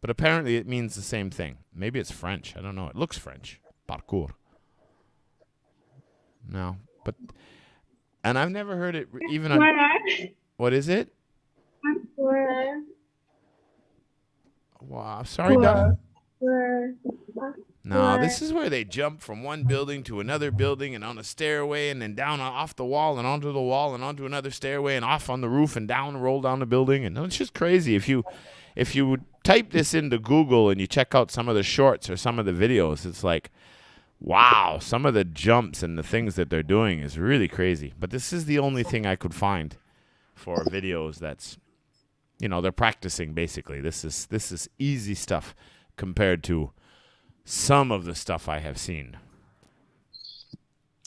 A: But apparently it means the same thing. Maybe it's French. I don't know. It looks French. Parkour. No, but... And I've never heard it even on... What is it? Wow, sorry, Donna. No, this is where they jump from one building to another building and on a stairway and then down off the wall and onto the wall and onto another stairway and off on the roof and down, roll down the building. And it's just crazy. If you type this into Google and you check out some of the shorts or some of the videos, it's like, wow, some of the jumps and the things that they're doing is really crazy. But this is the only thing I could find for videos that's, they're practicing basically. This is easy stuff compared to some of the stuff I have seen.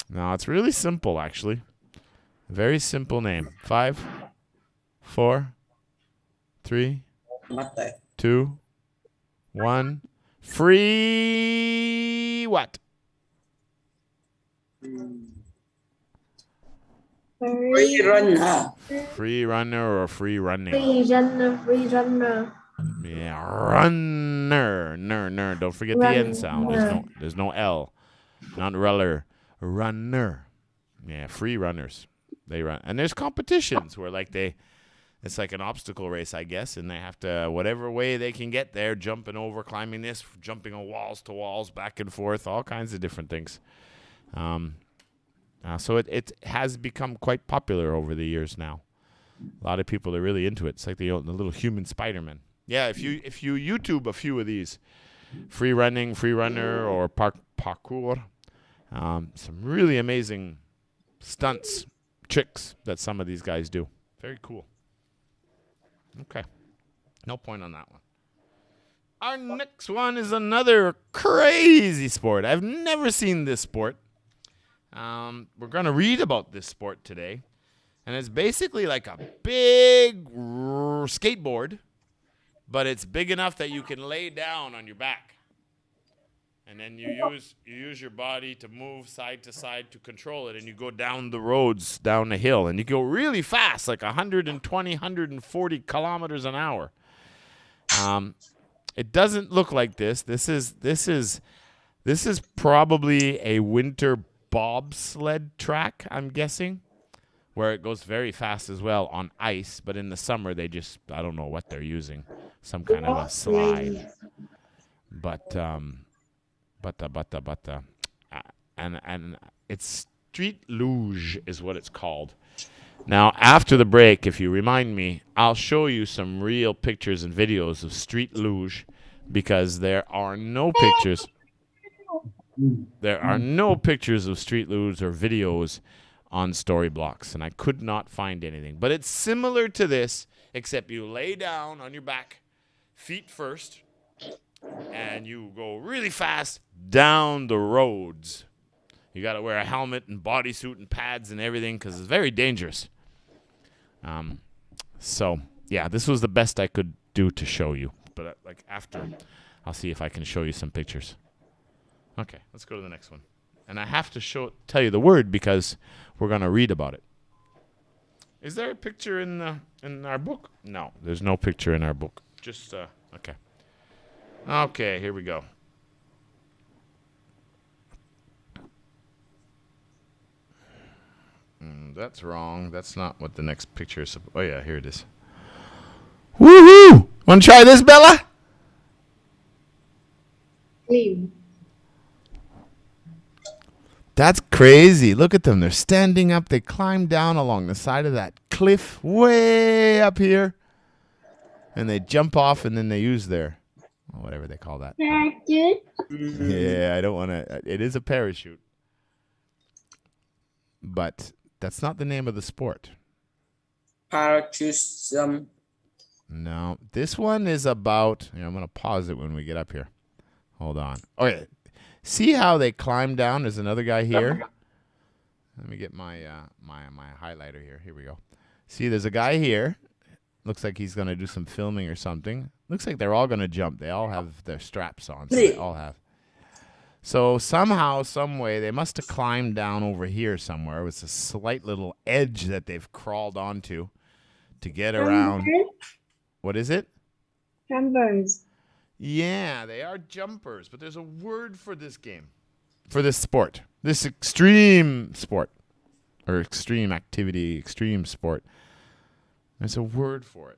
A: Now, it's really simple, actually. Very simple name. 5, 4, 3, 2, 1. Free what?
D: Free runner.
A: Free runner or free running?
C: Free runner.
A: Yeah, runner. Ner. Don't forget the N sound. There's no L. Not ruller. Runner. Yeah, free runners. They run. And there's competitions where it's like an obstacle race, I guess, and they have to, whatever way they can get there, jumping over, climbing this, jumping on walls to walls, back and forth, all kinds of different things. So it has become quite popular over the years now. A lot of people are really into it. It's like the little human Spider-Man. Yeah, if you YouTube a few of these, free running, free runner, or parkour, some really amazing stunts, tricks that some of these guys do. Very cool. Okay. No point on that one. Our next one is another crazy sport. I've never seen this sport. We're going to read about this sport today. And it's basically like a big skateboard, but it's big enough that you can lay down on your back. And then you use your body to move side to side to control it, and you go down the roads, down the hill, and you go really fast, like 120, 140 kilometers an hour. It doesn't look like this. This is probably a winter bobsled track, I'm guessing, where it goes very fast as well on ice, but in the summer I don't know what they're using, some kind of a slide. And it's Street luge is what it's called. Now, after the break, if you remind me, I'll show you some real pictures and videos of street luge because there are no pictures. There are no pictures of street luge or videos on Storyblocks, and I could not find anything. But it's similar to this, except you lay down on your back, feet first, and you go really fast down the roads. You got to wear a helmet and bodysuit and pads and everything because it's very dangerous. So, yeah, this was the best I could do to show you. But after, I'll see if I can show you some pictures. Okay, let's go to the next one. And I have to tell you the word because we're going to read about it. Is there a picture in our book? No, there's no picture in our book. Just, okay. Okay, here we go. That's wrong. That's not what the next picture is. Oh, yeah, here it is. Woohoo! Want to try this, Bella?
B: Liu.
A: That's crazy. Look at them. They're standing up. They climb down along the side of that cliff way up here. And they jump off, and then they use their, whatever they call that.
C: Parachute.
A: Yeah, I don't want to. It is a parachute. But that's not the name of the sport.
D: Parachutism.
A: No, this one is about. I'm going to pause it when we get up here. Hold on. Oh yeah, see how they climb down? There's another guy here. Let me get my my highlighter here. Here we go. See, there's a guy here. Looks like he's going to do some filming or something. Looks like they're all going to jump. They all have their straps on. So they all have. So somehow, some way, they must have climbed down over here somewhere. It was a slight little edge that they've crawled onto to get around. What is it?
C: Jumpers.
A: Yeah, they are jumpers, but there's a word for this game, for this sport, this extreme sport, or extreme activity, extreme sport. There's a word for it.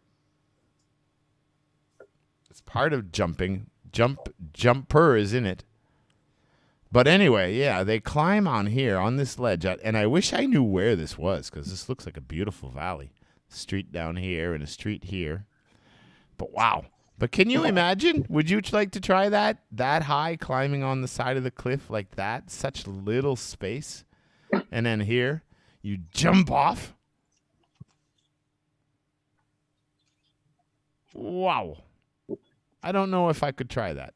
A: It's part of jumping. Jumper is in it. But anyway, yeah, they climb on here, on this ledge, and I wish I knew where this was, because this looks like a beautiful valley. Street down here and a street here. But wow. But can you imagine? Would you like to try that? That high, climbing on the side of the cliff like that? Such little space. And then here, you jump off. Wow. I don't know if I could try that.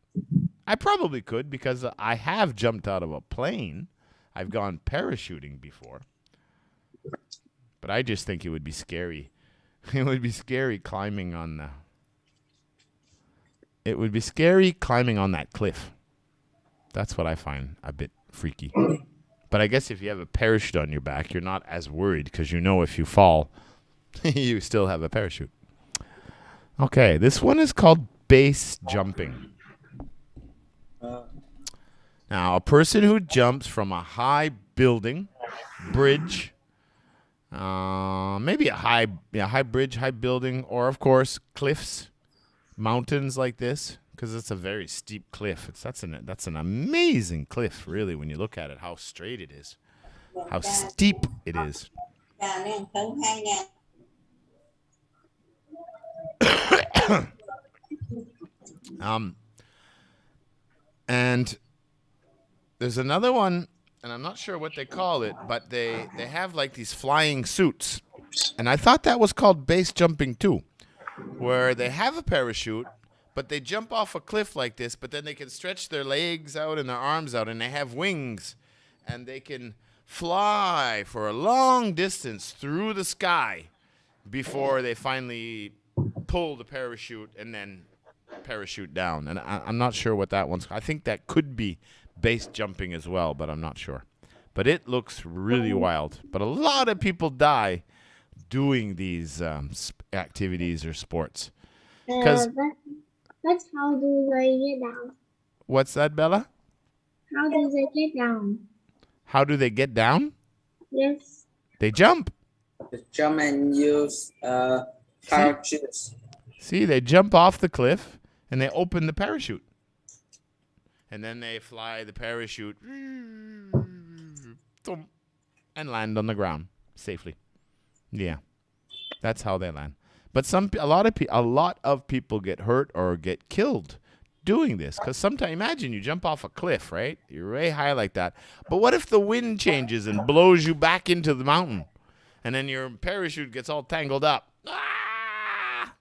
A: I probably could because I have jumped out of a plane. I've gone parachuting before. But I just think it would be scary. It would be scary climbing on the... It would be scary climbing on that cliff. That's what I find a bit freaky. But I guess if you have a parachute on your back, you're not as worried because you know if you fall, you still have a parachute. Okay, this one is called base jumping. Now, a person who jumps from a high building, bridge, maybe a high bridge, high building, or of course cliffs, mountains like this, because it's a very steep cliff. That's an amazing cliff, really, when you look at it, how straight it is, how steep it is. And there's another one, and I'm not sure what they call it, but they have like these flying suits. And I thought that was called base jumping too, where they have a parachute, but they jump off a cliff like this, but then they can stretch their legs out and their arms out, and they have wings, and they can fly for a long distance through the sky before they finally pull the parachute and then parachute down. And I'm not sure what that one's. I think that could be base jumping as well, but I'm not sure. But it looks really wild. But a lot of people die doing these activities or sports.
C: That's how do they get down?
A: What's that, Bella?
C: How do they get down?
A: How do they get down?
C: Yes.
A: They jump.
D: The jump and use parachutes.
A: See, they jump off the cliff and they open the parachute. And then they fly the parachute. and land on the ground safely. Yeah, that's how they land. But a lot of people get hurt or get killed doing this, because sometimes, imagine you jump off a cliff, right? You're way high like that. But what if the wind changes and blows you back into the mountain, and then your parachute gets all tangled up? Ah!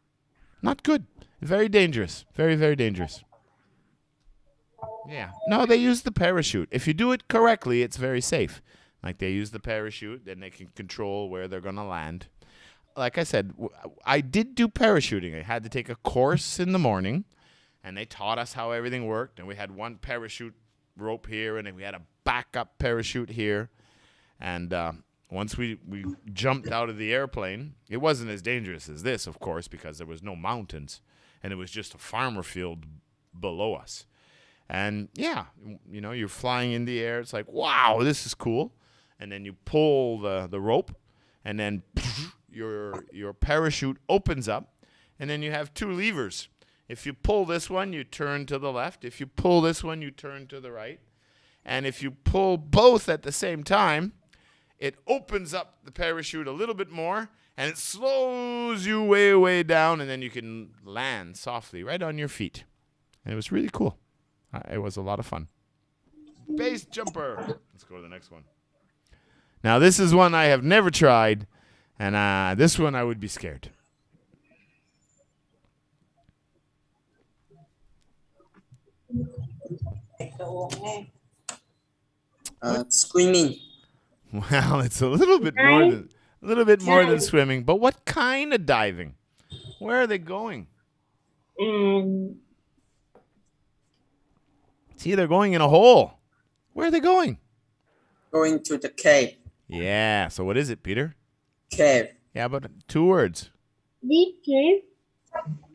A: Not good. Very dangerous. Very, very dangerous. Yeah. No, they use the parachute. If you do it correctly, it's very safe. Like, they use the parachute, then they can control where they're going to land. Like I said, I did do parachuting. I had to take a course in the morning, and they taught us how everything worked. And we had one parachute rope here, and then we had a backup parachute here. And once we jumped out of the airplane, it wasn't as dangerous as this, of course, because there was no mountains, and it was just a farmer field below us. And yeah, you know, you're flying in the air. It's like, wow, this is cool. And then you pull the rope, and then your parachute opens up, and then you have two levers. If you pull this one, you turn to the left. If you pull this one, you turn to the right. And if you pull both at the same time, it opens up the parachute a little bit more, and it slows you way, way down, and then you can land softly right on your feet. And it was really cool. It was a lot of fun. Base jumper. Let's go to the next one. Now, this is one I have never tried, and this one I would be scared.
D: Swimming.
A: Well, it's a little bit more than swimming, but what kind of diving? Where are they going? See, they're going in a hole. Where are they going?
D: Going to the cave.
A: Yeah. So what is it, Peter?
D: Cave.
A: Yeah, but 2 words.
C: Deep cave.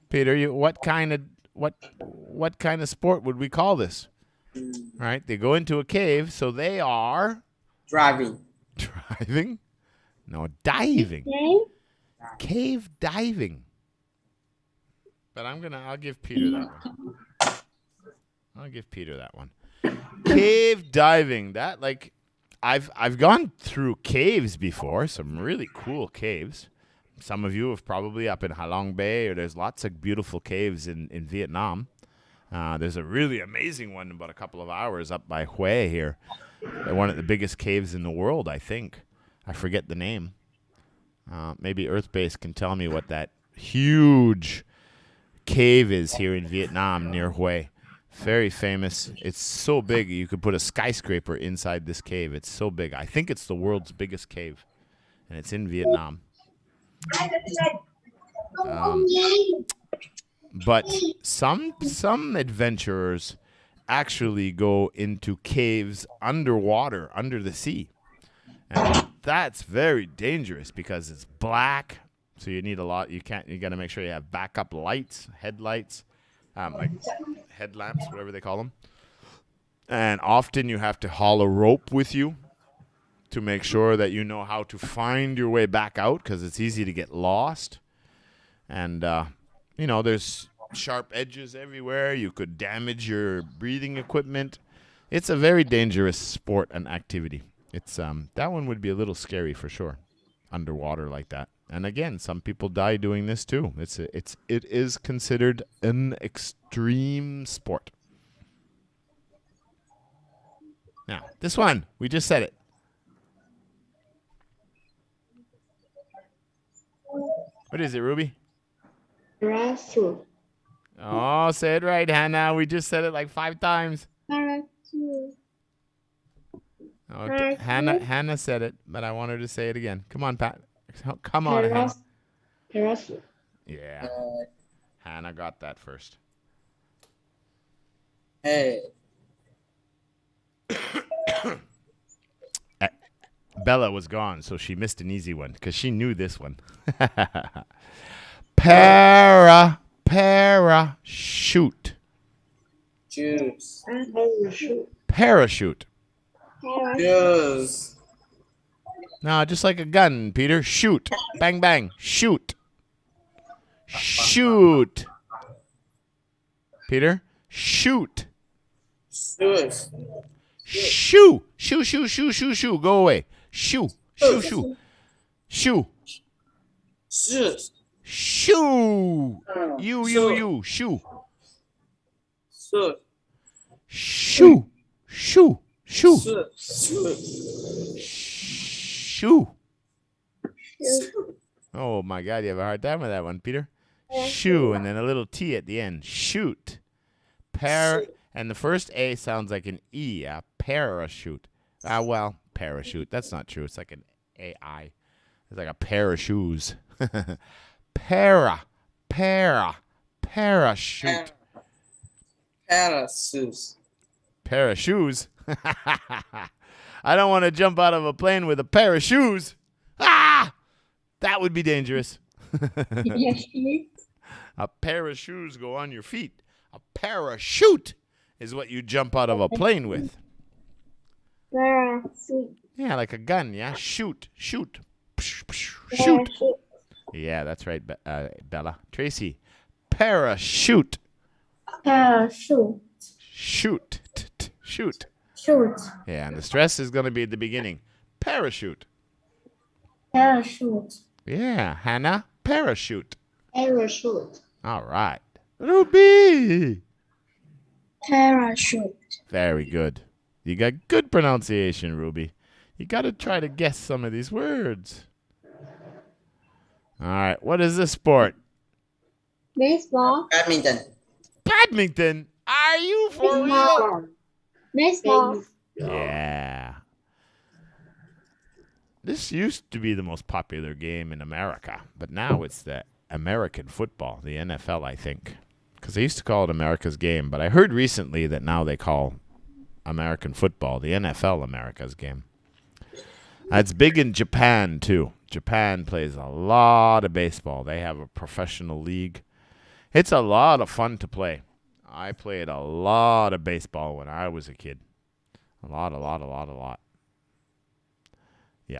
A: Peter, what kind of sport would we call this? All right, they go into a cave, so they are
D: Driving.
A: driving. No, diving.
C: Cave.
A: Cave diving. But I'll give Peter that one. I'll give Peter that one. Cave diving. That, like, I've gone through caves before, some really cool caves. Some of you have probably up in Halong Bay, or there's lots of beautiful caves in Vietnam. There's a really amazing one about a couple of hours up by Hue here. One of the biggest caves in the world, I think. I forget the name. Maybe Earthbase can tell me what that huge cave is here in Vietnam near Hue. Very famous. It's so big you could put a skyscraper inside this cave. It's so big. I think it's the world's biggest cave, and it's in Vietnam. But some adventurers actually go into caves underwater, under the sea. And that's very dangerous because it's black. So you need you got to make sure you have backup lights, headlights, like headlamps, whatever they call them. And often you have to haul a rope with you to make sure that you know how to find your way back out, because it's easy to get lost. And, there's sharp edges everywhere. You could damage your breathing equipment. It's a very dangerous sport and activity. It's that one would be a little scary for sure, underwater like that. And again, some people die doing this too. It is considered an extreme sport. Now, this one, we just said it. What is it, Ruby?
C: Parachute.
A: Oh, say it right, Hannah. We just said it like 5 times.
C: Parachute.
A: Okay. Hannah said it, but I want her to say it again. Come on, Pat. Come on, Hannah.
C: Parachute.
A: Yeah. Hannah got that first.
D: Hey.
A: Bella was gone, so she missed an easy one because she knew this one. Parachute.
D: Juice.
A: Parachute.
D: Juice.
A: No, just like a gun, Peter. Shoot. Bang, bang. Shoot. Shoot. Peter, shoot.
D: Juice.
A: Shoo. Shoo, shoo, shoo, shoo, shoo. Go away. Shoe. Shoe. Shoe. Shoe.
D: Shoe.
A: Shoe. You. Shoe.
D: Shoe.
A: Shoe. Shoe. Shoe.
D: Shoe.
A: Shoe. Oh my God, you have a hard time with that one, Peter. Shoe, and then a little T at the end. Shoot. And the first A sounds like an E, a parachute. Well, parachute. That's not true. It's like an AI. It's like a pair of shoes. Parachute.
D: Parachute.
A: Pair of shoes. I don't want to jump out of a plane with a pair of shoes. Ah! That would be dangerous.
C: Yes.
A: A pair of shoes go on your feet. A parachute is what you jump out of a plane with.
C: Parachute.
A: Yeah, like a gun, yeah? Shoot. Shoot. Yeah, that's right, Bella. Tracy. Parachute.
C: Parachute.
A: Shoot. Shoot.
C: Shoot.
A: Yeah, and the stress is going to be at the beginning. Parachute.
C: Parachute.
A: Yeah, Hannah. Parachute.
C: Parachute.
A: All right. Ruby.
C: Parachute.
A: Very good. You got good pronunciation, Ruby. You got to try to guess some of these words. All right. What is this sport?
C: Baseball.
D: Badminton.
A: Badminton. Are you for real?
C: Baseball.
A: Yeah. This used to be the most popular game in America, but now it's the American football, the NFL, I think. Because they used to call it America's game, but I heard recently that now they call American football the NFL America's game. It's big in Japan, too. Japan plays a lot of baseball. They have a professional league. It's a lot of fun to play. I played a lot of baseball when I was a kid. A lot. Yeah.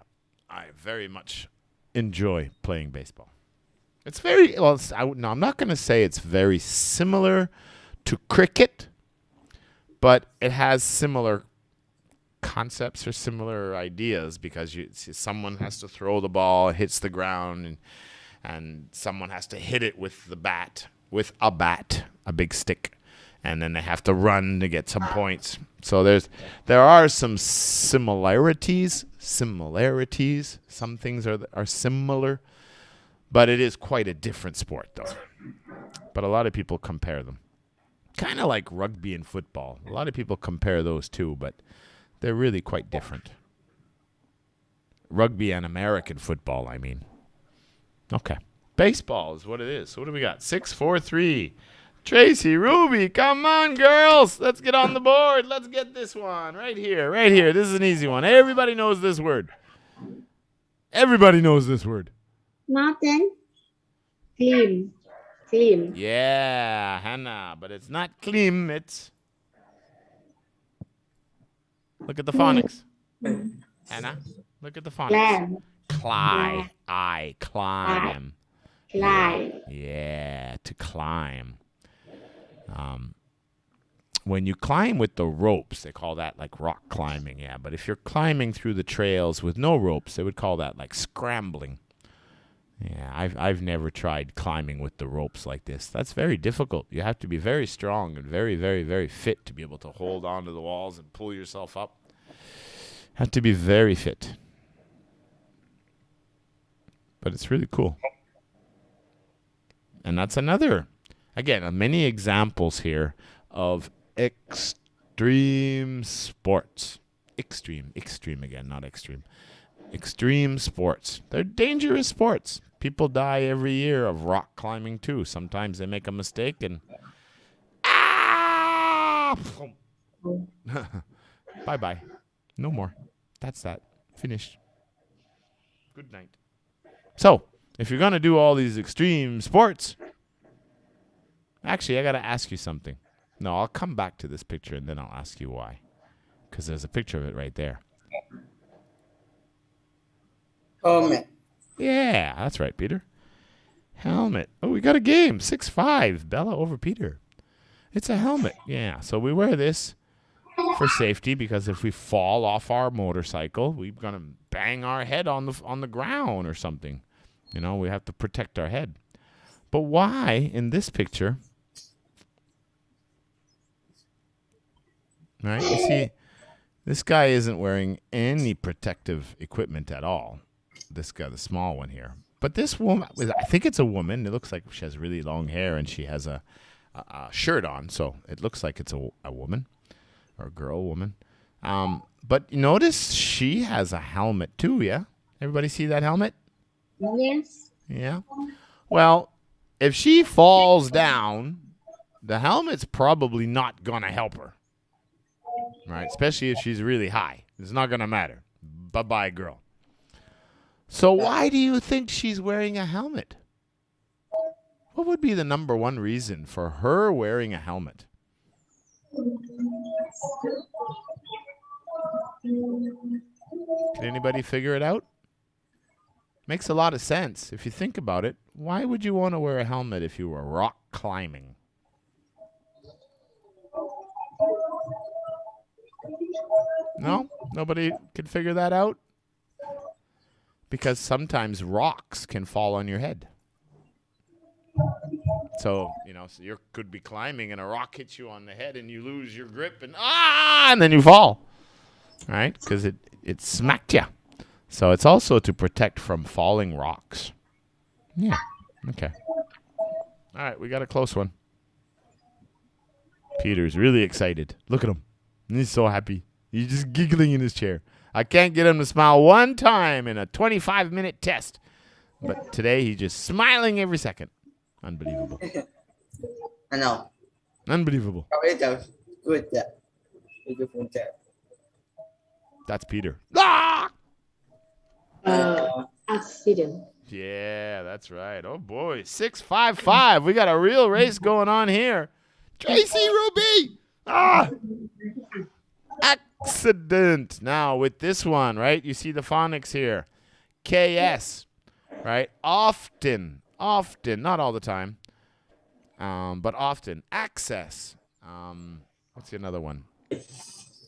A: I very much enjoy playing baseball. It's very, well, I'm not going to say it's very similar to cricket, but it has similar concepts or similar ideas because someone has to throw the ball, it hits the ground, and someone has to hit it with a bat, a big stick, and then they have to run to get some points. So there are some similarities. Some things are similar, but it is quite a different sport, though. But a lot of people compare them. Kind of like rugby and football. A lot of people compare those two, but they're really quite different. Rugby and American football, I mean. Okay. Baseball is what it is. So what do we got? 6, 4, 3. Tracy, Ruby, come on, girls. Let's get on the board. Let's get this one right here. This is an easy one. Everybody knows this word.
C: Mountain. Clean.
A: Yeah, Hannah, but it's not climb, it's... Look at the phonics. Hannah, look at the phonics.
C: Climb.
A: Climb. Yeah, to climb. When you climb with the ropes, they call that like rock climbing, yeah. But if you're climbing through the trails with no ropes, they would call that like scrambling. Yeah, I've never tried climbing with the ropes like this. That's very difficult. You have to be very strong and very, very, very fit to be able to hold onto the walls and pull yourself up. Have to be very fit. But it's really cool. And that's another, again, many examples here of extreme sports. Extreme again, not extreme. Extreme sports. They're dangerous sports. People die every year of rock climbing too. Sometimes they make a mistake and bye-bye. No more. That's that. Finished. Good night. So, if you're going to do all these extreme sports, actually, I got to ask you something. No, I'll come back to this picture and then I'll ask you why. Because there's a picture of it right there.
D: Helmet.
A: Yeah, that's right, Peter. Helmet. Oh, we got a game. 6-5. Bella over Peter. It's a helmet. Yeah, so we wear this for safety, because if we fall off our motorcycle, we're gonna bang our head on the ground or something. You know, we have to protect our head. But why in this picture? Right? You see, this guy isn't wearing any protective equipment at all. This guy, the small one here. But this woman, I think it's a woman. It looks like she has really long hair and she has a shirt on. So it looks like it's a woman or a girl, woman. But notice she has a helmet too, yeah? Everybody see that helmet?
C: Yes.
A: Yeah. Well, if she falls down, the helmet's probably not going to help her. Right? Especially if she's really high. It's not going to matter. Bye-bye, girl. So why do you think she's wearing a helmet? What would be the number one reason for her wearing a helmet? Can anybody figure it out? Makes a lot of sense. If you think about it, why would you want to wear a helmet if you were rock climbing? No? Nobody can figure that out? Because sometimes rocks can fall on your head. So, you know, so you could be climbing and a rock hits you on the head and you lose your grip and then you fall. Right? Because it smacked you. So it's also to protect from falling rocks. Yeah. Okay. All right, we got a close one. Peter's really excited. Look at him. He's so happy. He's just giggling in his chair. I can't get him to smile one time in a 25-minute test. But today he's just smiling every second. Unbelievable.
D: I know.
A: Unbelievable.
D: It's a good job. Beautiful job.
A: That's Peter. Ah!
C: Accident.
A: Yeah, that's right. Oh, boy. 6-5-5. We got a real race going on here. Tracy Ruby. Ah! Accident. Now, with this one, right, you see the phonics here. KS, right? Often, not all the time, but often. Access. What's the another one?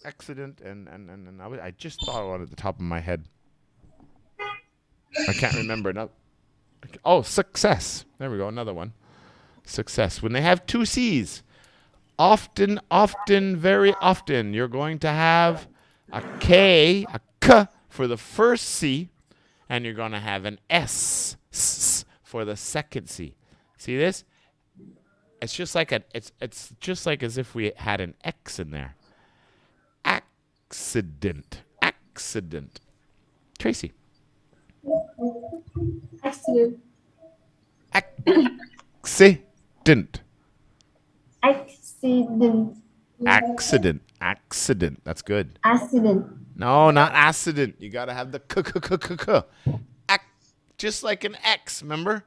A: Accident and I just thought of one at the top of my head. I can't remember. No. Oh, success. There we go. Another one. Success. When they have two C's. Often, very often, you're going to have a K for the first C, and you're going to have an S for the second C. See this? It's just like it's just like as if we had an X in there. Accident. Tracy.
C: Accident.
A: Accident.
C: Accident.
A: Accident. That's good.
C: Accident.
A: No, not accident. You got to have the k. Just like an X, remember?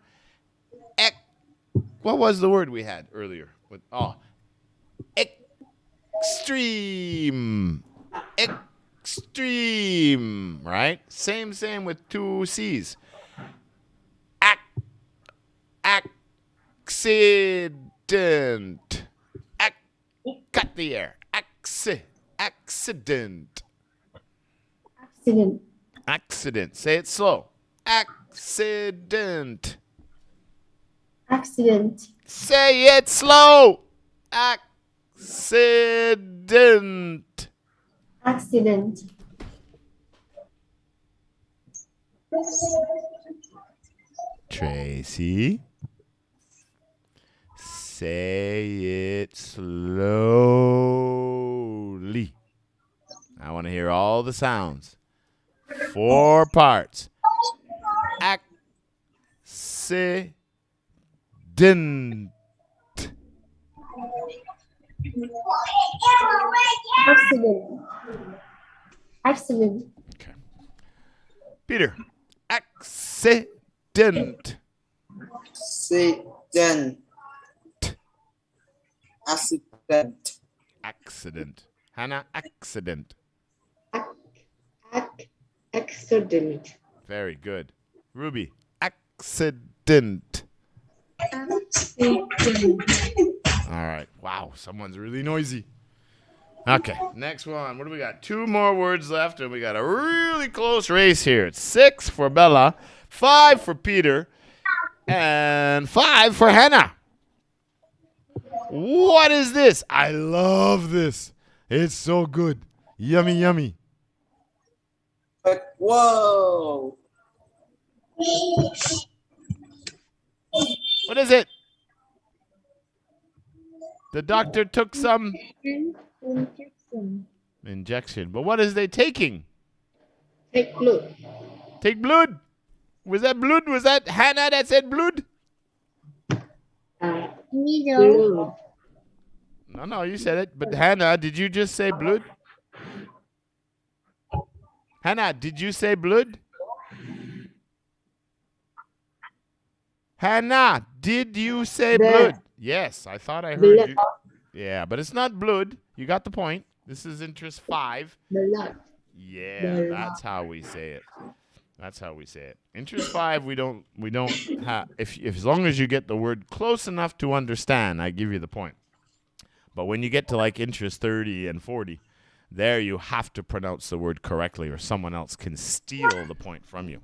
A: What was the word we had earlier? Extreme. Extreme, right? Same with two C's. Accident. Cut the air. Accident. Accident. Say it slow. Accident. Say it slow. Accident. Tracy. Say it slowly. I want to hear all the sounds. 4 parts. Accident.
C: Accident.
A: Okay. Peter. Accident. Accident. Hannah, accident.
B: Accident.
A: Very good. Ruby, accident. All right. Wow, someone's really noisy. Okay, next one. What do we got? 2 more words left, and we got a really close race here. It's 6 for Bella, 5 for Peter, and 5 for Hannah. What is this? I love this. It's so good. Yummy, yummy.
D: But whoa.
A: What is it? The doctor took some injection. But what is they taking?
B: Take blood.
A: Take blood. Was that blood? Was that Hannah that said blood?
C: Needle.
B: Blood.
A: No, you said it. But Hannah, did you just say blood? Hannah, did you say blood? Hannah, did you say blood? Yes, I thought I heard
B: Blood.
A: you. Yeah, but it's not blood. You got the point. This is interest 5.
B: Blood.
A: Yeah,
B: Blood.
A: that's how we say it. That's how we say it. Interest 5, we don't have, if as long as you get the word close enough to understand, I give you the point. But when you get to like interest 30 and 40, there you have to pronounce the word correctly or someone else can steal the point from you.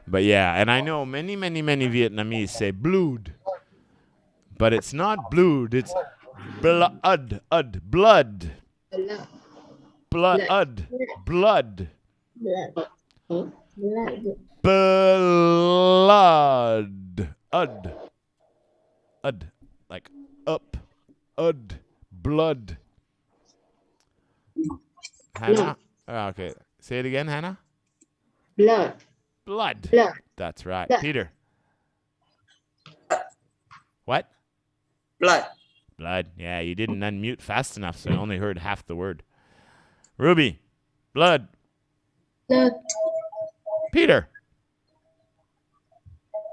A: But yeah, and I know many Vietnamese say blood, but it's not blood, it's blood, blood,
B: Blood.
A: blood, blood,
C: Blood. Blood.
A: blood, like up, blood. Hannah? Oh, okay. Say it again, Hannah.
B: Blood.
A: Blood.
B: Blood.
A: That's right.
B: Blood.
A: Peter. What?
D: Blood.
A: Blood. Yeah, you didn't unmute fast enough, so I only heard half the word. Ruby. Blood.
C: Blood.
A: Peter.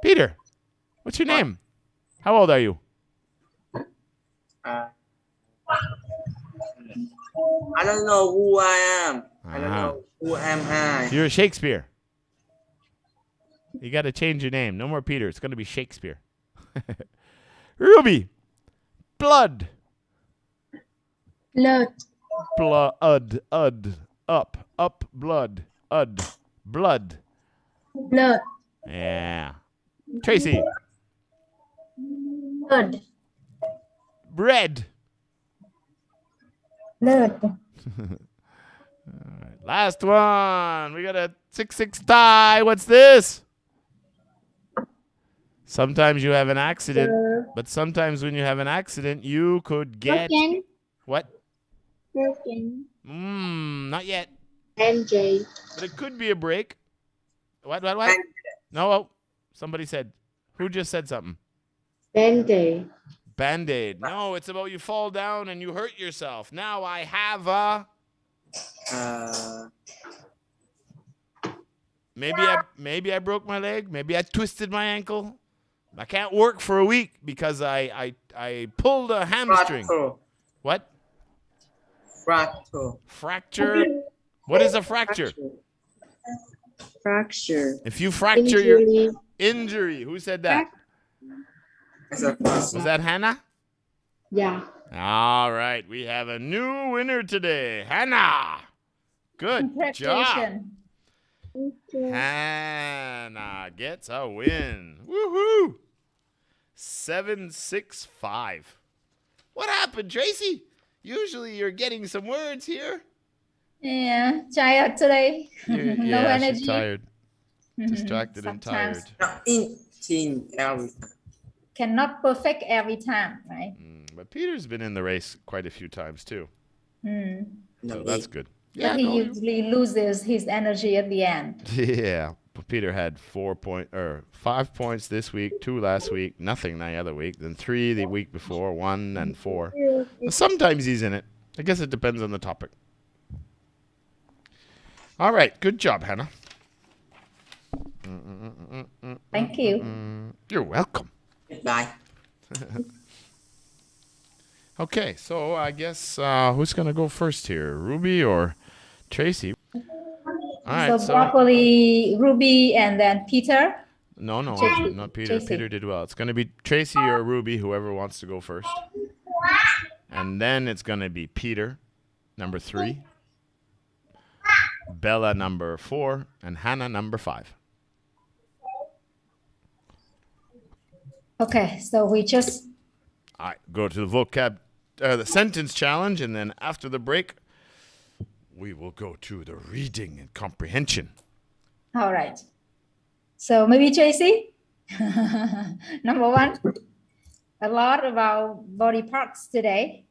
A: Peter. What's your name? How old are you?
D: I don't know who I am. I don't
A: Ah.
D: know who am I.
A: You're Shakespeare. You got to change your name. No more Peter. It's going to be Shakespeare. Ruby. Blood.
C: Blood.
A: Blood. Up. Blood. Blood.
C: Blood.
A: Yeah. Tracy.
C: Blood.
A: Bread.
C: Blood.
A: Last one. We got a 6-6 tie. What's this? Sometimes you have an accident, but sometimes when you have an accident, you could get
C: Broken.
A: what?
C: Broken.
A: Not yet.
B: NJ.
A: But it could be a break. What?
D: And
A: No. Oh, somebody said. Who just said something?
B: Band-Aid.
A: Band-Aid. No, it's about you fall down and you hurt yourself. Now I have a. Maybe I broke my leg. Maybe I twisted my ankle. I can't work for a week because I pulled a hamstring.
D: fracture.
A: What?
D: Fracture.
A: Fracture? What is a fracture?
D: Fracture.
A: If you fracture your
B: Injury.
A: injury, who said that?
D: That's a
A: Was that Hannah?
B: Yeah.
A: All right, we have a new winner today, Hannah. Good job.
E: Congratulations.
A: Hannah gets a win. Woohoo! 7-6-5. What happened, Tracy? Usually you're getting some words here.
E: Yeah, tired today. No
A: Yeah, she's
E: energy.
A: tired. Distracted and tired.
E: Sometimes
D: not in every.
E: cannot perfect every time, right?
A: But Peter's been in the race quite a few times too.
E: Mm.
A: So that's good.
E: But
A: Yeah,
E: he
A: no, you-
E: usually loses his energy at the end.
A: yeah. But Peter had 5 points this week, 2 last week, nothing the other week, then 3 the week before, 1 and 4. But sometimes he's in it. I guess it depends on the topic. All right, good job, Hannah.
E: Thank you.
A: You're welcome.
D: Bye.
A: Okay, so I guess who's gonna go first here, Ruby or Tracy? All right,
E: So broccoli, Ruby, and then Peter.
A: no,
E: Tracy.
A: not Peter.
E: Tracy.
A: Peter did well. It's gonna be Tracy or Ruby, whoever wants to go first, and then it's gonna be Peter, number 3, Bella number 4, and Hannah number 5.
E: Okay, so we just
A: All right, go to the vocab, the sentence challenge, and then after the break, we will go to the reading and comprehension.
E: all right. So maybe JC, number 1, a lot about body parts today.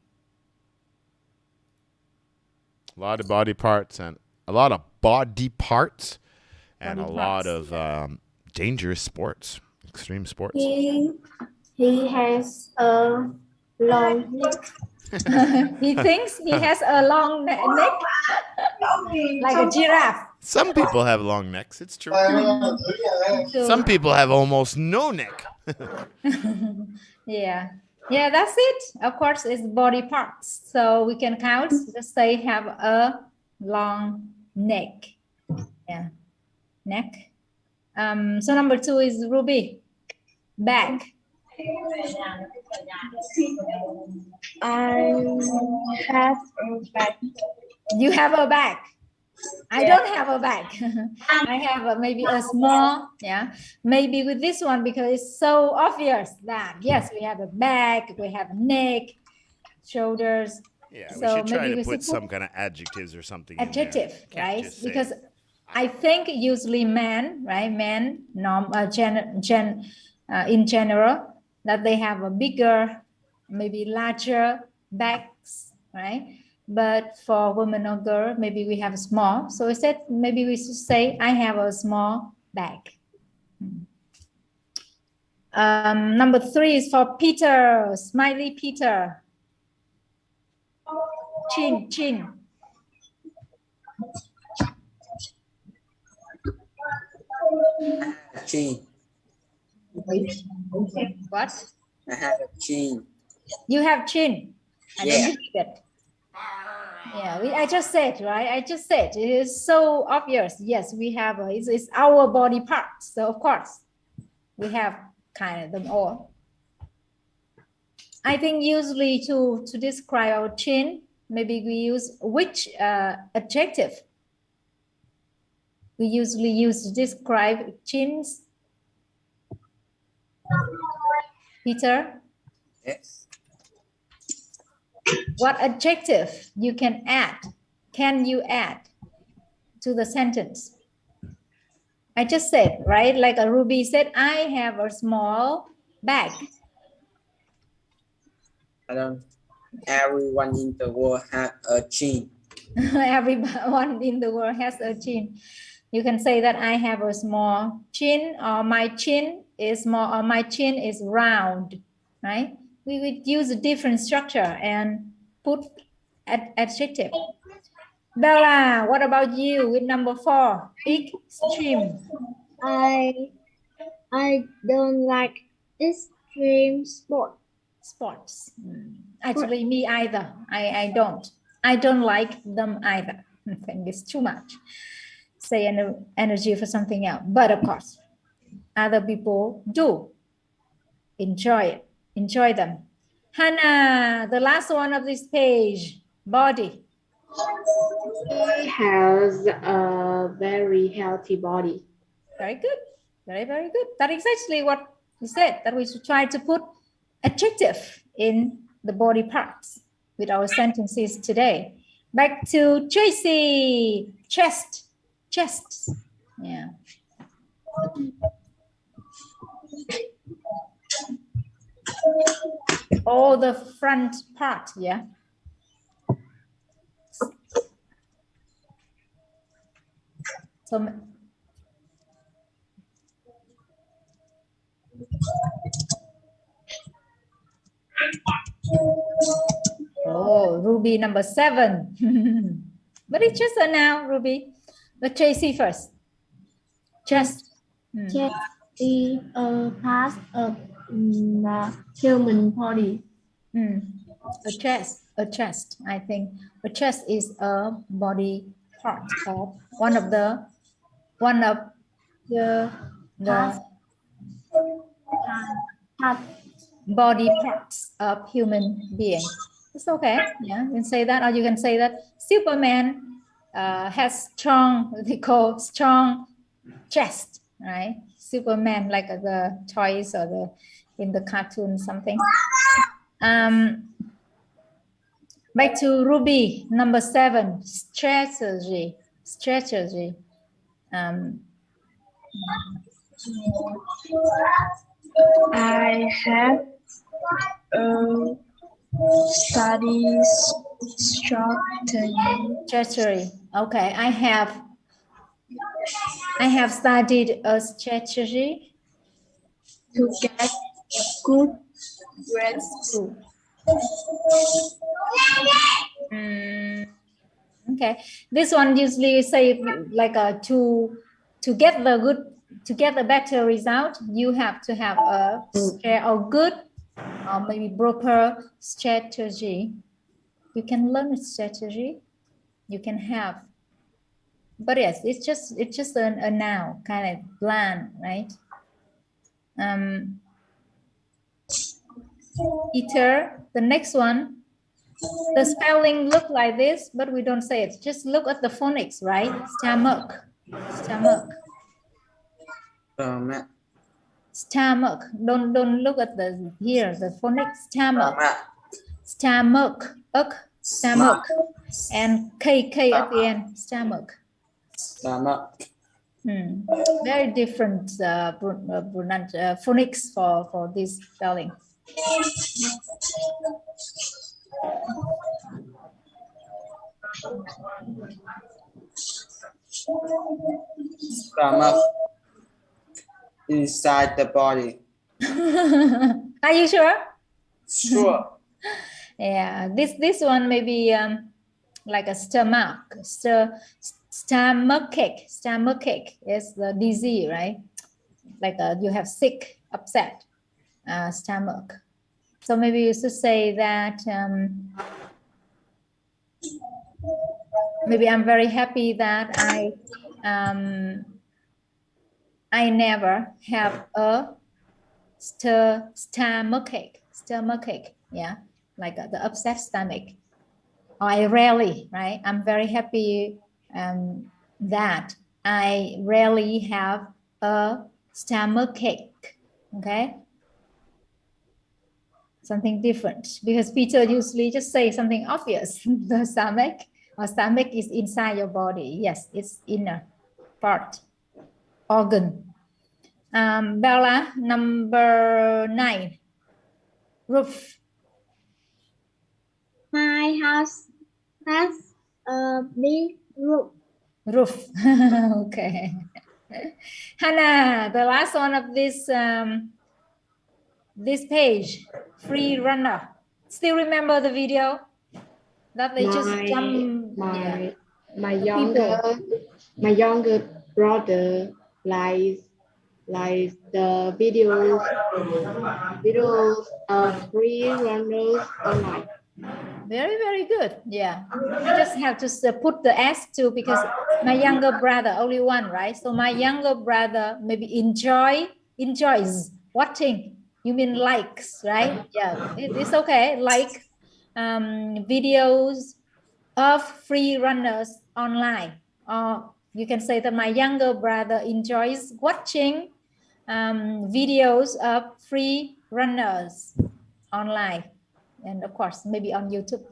A: A lot of body parts and a lot of body parts and
E: Body
A: a lot
E: parts.
A: of dangerous sports, extreme sports.
B: He has a long neck.
E: He thinks he has a long neck, like a giraffe.
A: Some people have long necks, it's true.
E: So-
A: Some people have almost no neck.
E: Yeah, that's it. Of course, it's body parts. So we can count. Just say have a long neck. Yeah, neck. So number 2 is Ruby. Back.
C: I have a bag.
E: You have a back. I don't have a back. I have maybe a small, maybe with this one because it's so obvious that yes, we have a back, we have a neck, shoulders,
A: Yeah,
E: So
A: we should try
E: maybe
A: to
E: we
A: put
E: should
A: some kind of adjectives or something in there.
E: adjective,
A: Can't
E: right?
A: just say-
E: Because I think usually men, right? Men, in general, that they have a bigger, maybe larger backs, right? But for women or girl, maybe we have a small. So I said maybe we should say I have a small back. Number 3 is for Peter, smiley Peter. Chin.
D: Chin.
E: What?
D: I have a chin.
E: You have chin. I
D: Yeah.
E: didn't read it. Yeah, I just said, right? I just said it is so obvious. Yes, we have it's our body parts. So of course, we have kind of them all. I think usually to describe our chin, maybe we use which adjective? We usually use to describe chins. Peter,
D: Yes.
E: what adjective you can add? Can you add to the sentence? I just said, right? Like a Ruby said, I have a small bag.
D: I don't. Everyone in the world has a chin.
E: Everyone in the world has a chin. You can say that I have a small chin, or my chin is small, or my chin is round, right? We would use a different structure and put adjective. Bella, what about you with number 4? Extreme.
C: I don't like extreme
E: Sports. Actually, me either. I don't like them either. I think it's too much. Say energy for something else. But of course, other people do enjoy them. Hannah, the last one of this page, body.
B: He has a very healthy body.
E: Very good. Very, very good. That is actually what we said, that we should try to put adjective in the body parts with our sentences today. Back to Tracy. Chest. Yeah. All the front part, yeah. So Ruby number 7. But it's just now, Ruby. But Tracy first. Chest.
B: Chest is a part of the human body.
E: A chest. I think a chest is a body part of one of the
B: Part
E: body parts of human being. It's okay. Yeah, you can say that, or you can say that Superman has strong, what they call strong chest, right? Superman, like the toys or the in the cartoon something. Back to Ruby, number 7, strategy. Strategy.
B: I have studies strategy.
E: Strategy. Okay, I have studied a strategy
B: To get good grades.
E: Okay, this one usually say like to get the better result, you have to have a good or maybe proper strategy. You can learn a strategy, you can have, but yes, it's just a noun, kind of plan, right? Peter, the next one, the spelling look like this, but we don't say it. Just look at the phonics, right? Stomach, stomach, stomach. Don't look at the here, the phonics. Stomach, stomach, stomach, and k at the end. Stomach. Very different phonics for this spelling.
D: Stomach inside the body.
E: Are you sure?
D: Sure.
E: Yeah, this one may be like a stomach. Stomachache. Stomachache is the disease, right? Like you have sick, upset stomach. So maybe you should say that. Maybe I'm very happy that I never have a stomachache. Stomachache, yeah, like the upset stomach. Or I rarely, right? I'm very happy that I rarely have a stomachache. Okay, something different, because Peter usually just say something obvious. The stomach or stomach is inside your body. Yes, it's inner part, organ. Bella, number 9. Roof.
C: My house has a big roof.
E: Roof. Okay. Hannah, the last one of this this page, free runner. Still remember the video that they just jump?
B: My younger brother likes the videos of free runners online.
E: Very, very good. Yeah, you just have to put the S too, because my younger brother, only one, right? So my younger brother maybe enjoys watching. You mean likes, right? Yeah, it's okay. Like videos of free runners online. Or you can say that my younger brother enjoys watching videos of free runners online. And of course, maybe on YouTube.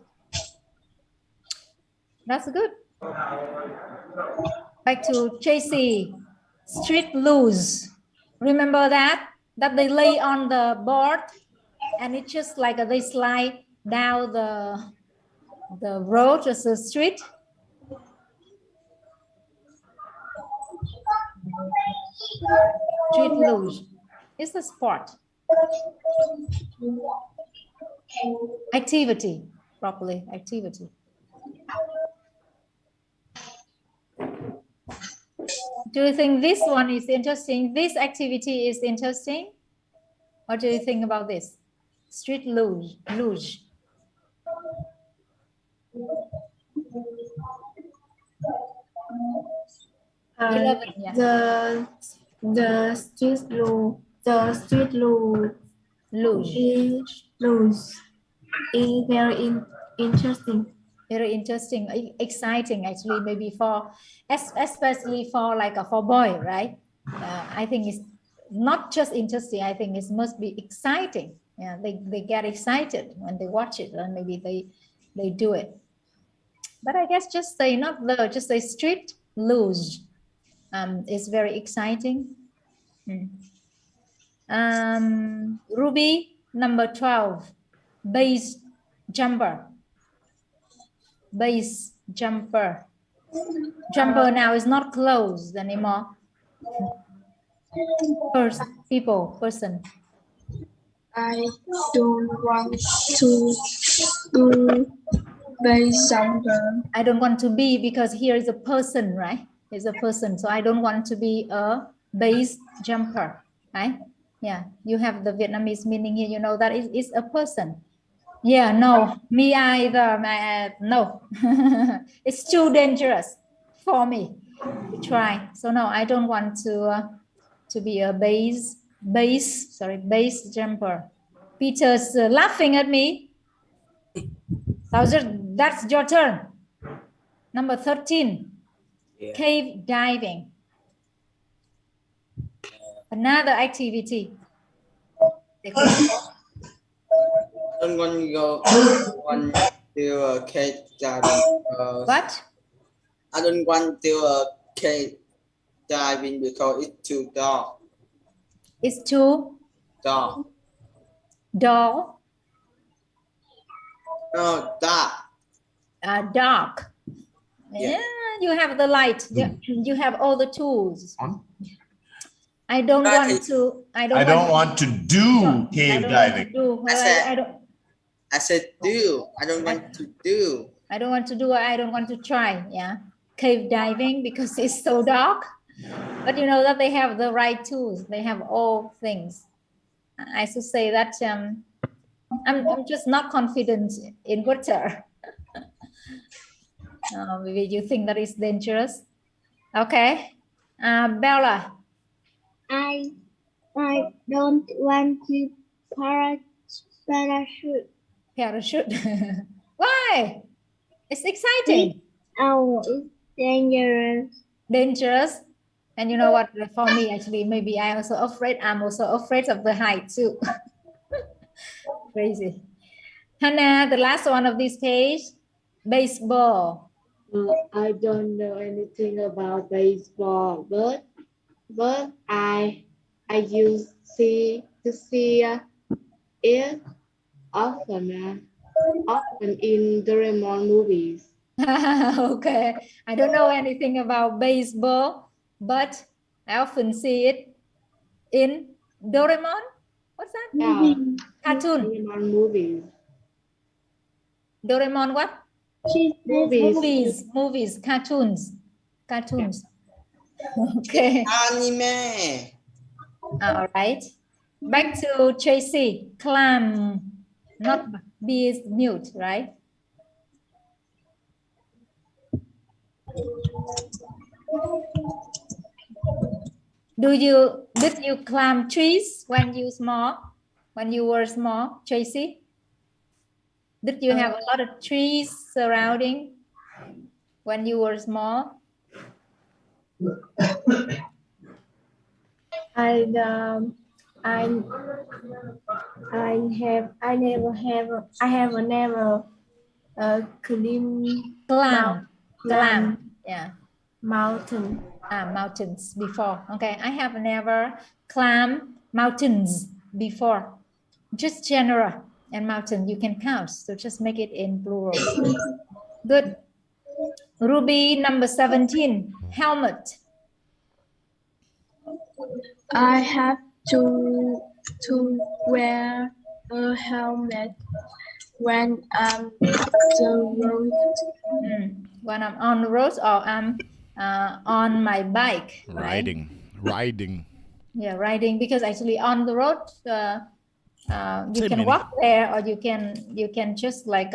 E: That's good. Back to JC. Street loose. Remember that they lay on the board, and it's just like they slide down the road, just the street. Street luge. It's a sport. Activity, properly, activity. Do you think this one is interesting? This activity is interesting? What do you think about this? Street luge. Luge.
B: The street luge.
E: Luge.
B: Luge.
C: is very interesting.
E: Very interesting, exciting actually, maybe for, especially for like for boy, right? I think it's not just interesting, I think it must be exciting. Yeah, they get excited when they watch it, and maybe they do it. But I guess just say not the, just say street luge is very exciting. Ruby, number 12, base jumper. Base jumper. Jumper now is not closed anymore. Person.
C: I don't want to do base jumper.
E: I don't want to be, because here is a person, right? It's a person. So I don't want to be a base jumper, right? Yeah, you have the Vietnamese meaning here. You know that it's a person. Yeah, no, me either. No, it's too dangerous for me to try. So no, I don't want to be a base jumper. Peter's laughing at me. That's your turn. Number 13,
D: Yeah.
E: cave diving. Another activity.
D: I don't want to go to cave diving.
E: What?
D: I don't want to cave diving because it's too dark.
E: It's too
D: Dark.
E: dull.
D: No, dark.
E: Dark.
D: Yeah.
E: Yeah, you have the light. You have all the tools.
A: On.
E: I don't
D: But
E: want
D: it-
E: to.
A: I don't want to do cave diving.
D: I said do. I don't want to do.
E: I don't want to do. I don't want to try. Yeah, cave diving because it's so dark. But you know that they have the right tools. They have all things. I should say that I'm just not confident in water. Maybe you think that is dangerous. Okay, Bella.
C: I don't want to parachute.
E: Parachute. Why? It's exciting.
C: Oh, it's dangerous.
E: Dangerous. And you know what? For me, actually, maybe I'm also afraid. I'm also afraid of the height too. Crazy. Hannah, the last one of this page, baseball.
B: I don't know anything about baseball, but I used to see it often in Doraemon movies.
E: Okay, I don't know anything about baseball, but I often see it in Doraemon. What's that?
B: Yeah,
E: Cartoon.
B: Doraemon movies.
E: Doraemon what? Movies, cartoons. Okay.
D: Anime.
E: All right. Back to Tracy. Clam. Not B is mute, right? Did you climb trees when you were small, Tracy? Did you have a lot of trees surrounding when you were small?
C: I never
E: Climb. Yeah.
C: Mountain.
E: Mountains before. Okay, I have never climbed mountains before. Just general and mountain you can count. So just make it in plural. Good. Ruby, number 17. Helmet.
C: I have to wear a helmet when I'm on the road.
E: When I'm on the road or I'm on my bike. Right?
A: Riding.
E: Yeah, riding, because actually on the road you can walk there, or you can just like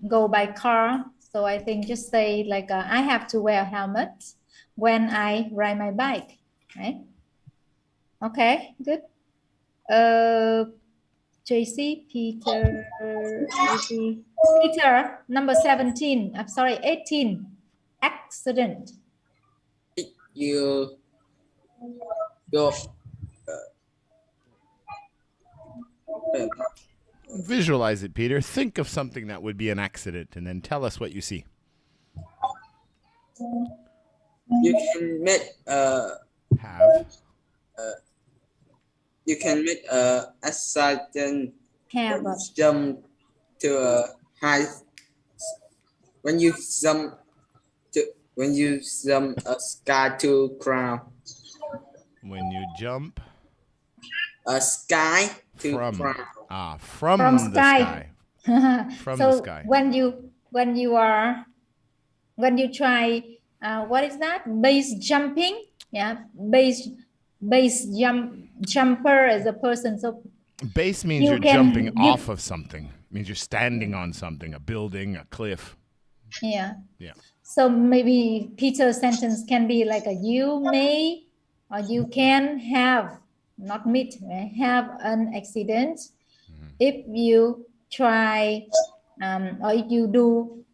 E: go by car. So I think just say like I have to wear a helmet when I ride my bike, right? Okay, good. JC, Peter, Peter, number 17. I'm sorry, 18. Accident.
D: You go.
A: Visualize it, Peter. Think of something that would be an accident and then tell us what you see.
D: You can make
A: Have.
D: you can make accident
E: Have a,
D: jump to a high when you jump a sky to ground.
A: When you jump
D: A sky to
A: from
D: ground.
A: from
E: From
A: the
E: sky.
A: sky. From
E: so
A: the sky.
E: when you try what is that? Base jumping. Yeah, base jumper is a person. So
A: Base means
E: You
A: you're
E: can-
A: jumping
E: you-
A: off of something. It means you're standing on something, a building, a cliff.
E: yeah.
A: Yeah.
E: So maybe Peter's sentence can be like a you may or you can have, not meet, right? Have an accident if you try or if you do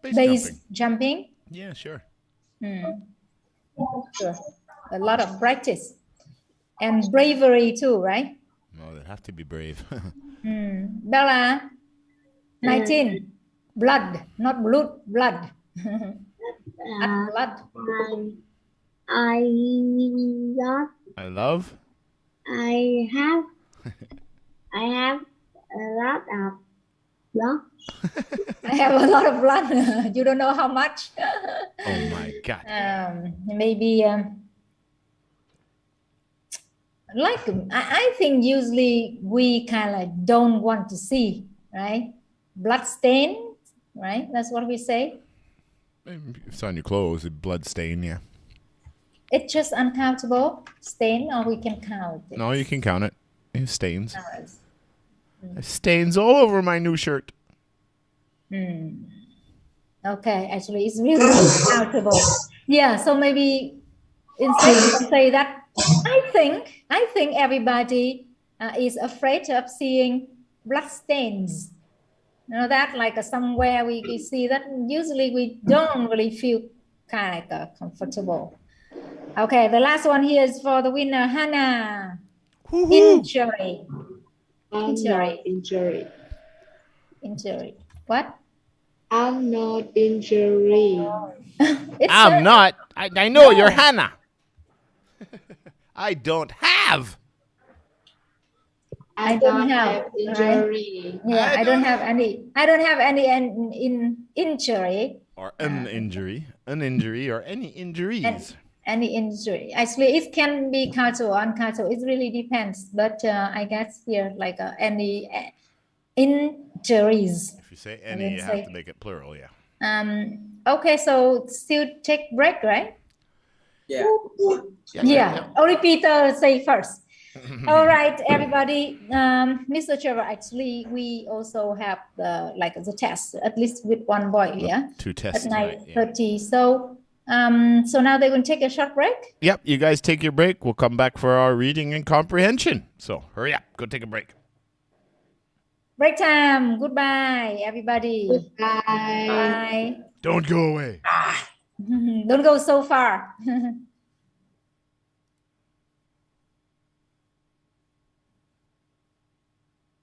E: base jumping.
A: Yeah, sure.
E: Sure. A lot of practice and bravery too, right?
A: Oh, they have to be brave.
E: Bella, 19. Blood, not blood, blood. Blood.
C: I love.
A: I love.
C: I have. I have a lot of blood.
E: I have a lot of blood. You don't know how much.
A: Oh my God.
E: Maybe like I think usually we kind of don't want to see, right? Blood stain, right? That's what we say.
A: If it's on your clothes, a blood stain, yeah.
E: It's just uncountable stain, or we can count it.
A: No, you can count it. It stains. There's stains all over my new shirt.
E: Okay, actually, it's really uncountable. Yeah, so maybe instead you can say that I think everybody is afraid of seeing blood stains. You know that, like somewhere we see that. Usually we don't really feel kind of comfortable. Okay, the last one here is for the winner, Hannah.
A: Woohoo.
E: Injury.
B: I'm
E: Injury.
B: not injury.
E: Injury. What?
B: I'm not injury.
A: I'm not. I know you're Hannah. I don't have.
B: I don't have injury.
E: Yeah, I don't have any. I don't have any in injury.
A: Or an injury or any injuries.
E: Any injury. Actually, it can be countable or uncountable. It really depends. But I guess here, like any injuries.
A: If you say any, you have to make it plural, yeah.
E: Okay, so still take break, right?
D: Yeah.
E: Yeah. Only Peter say first. All right, everybody. Mr. Trevor, actually, we also have the test, at least with one boy, yeah?
A: 2 tests
E: At
A: tonight. Yeah.
E: 9:30. So now they're going to take a short break.
A: Yep, you guys take your break. We'll come back for our reading and comprehension. So hurry up, go take a break.
E: Break time. Goodbye, everybody.
B: Bye.
E: Bye.
A: Don't go away.
E: Don't go so far.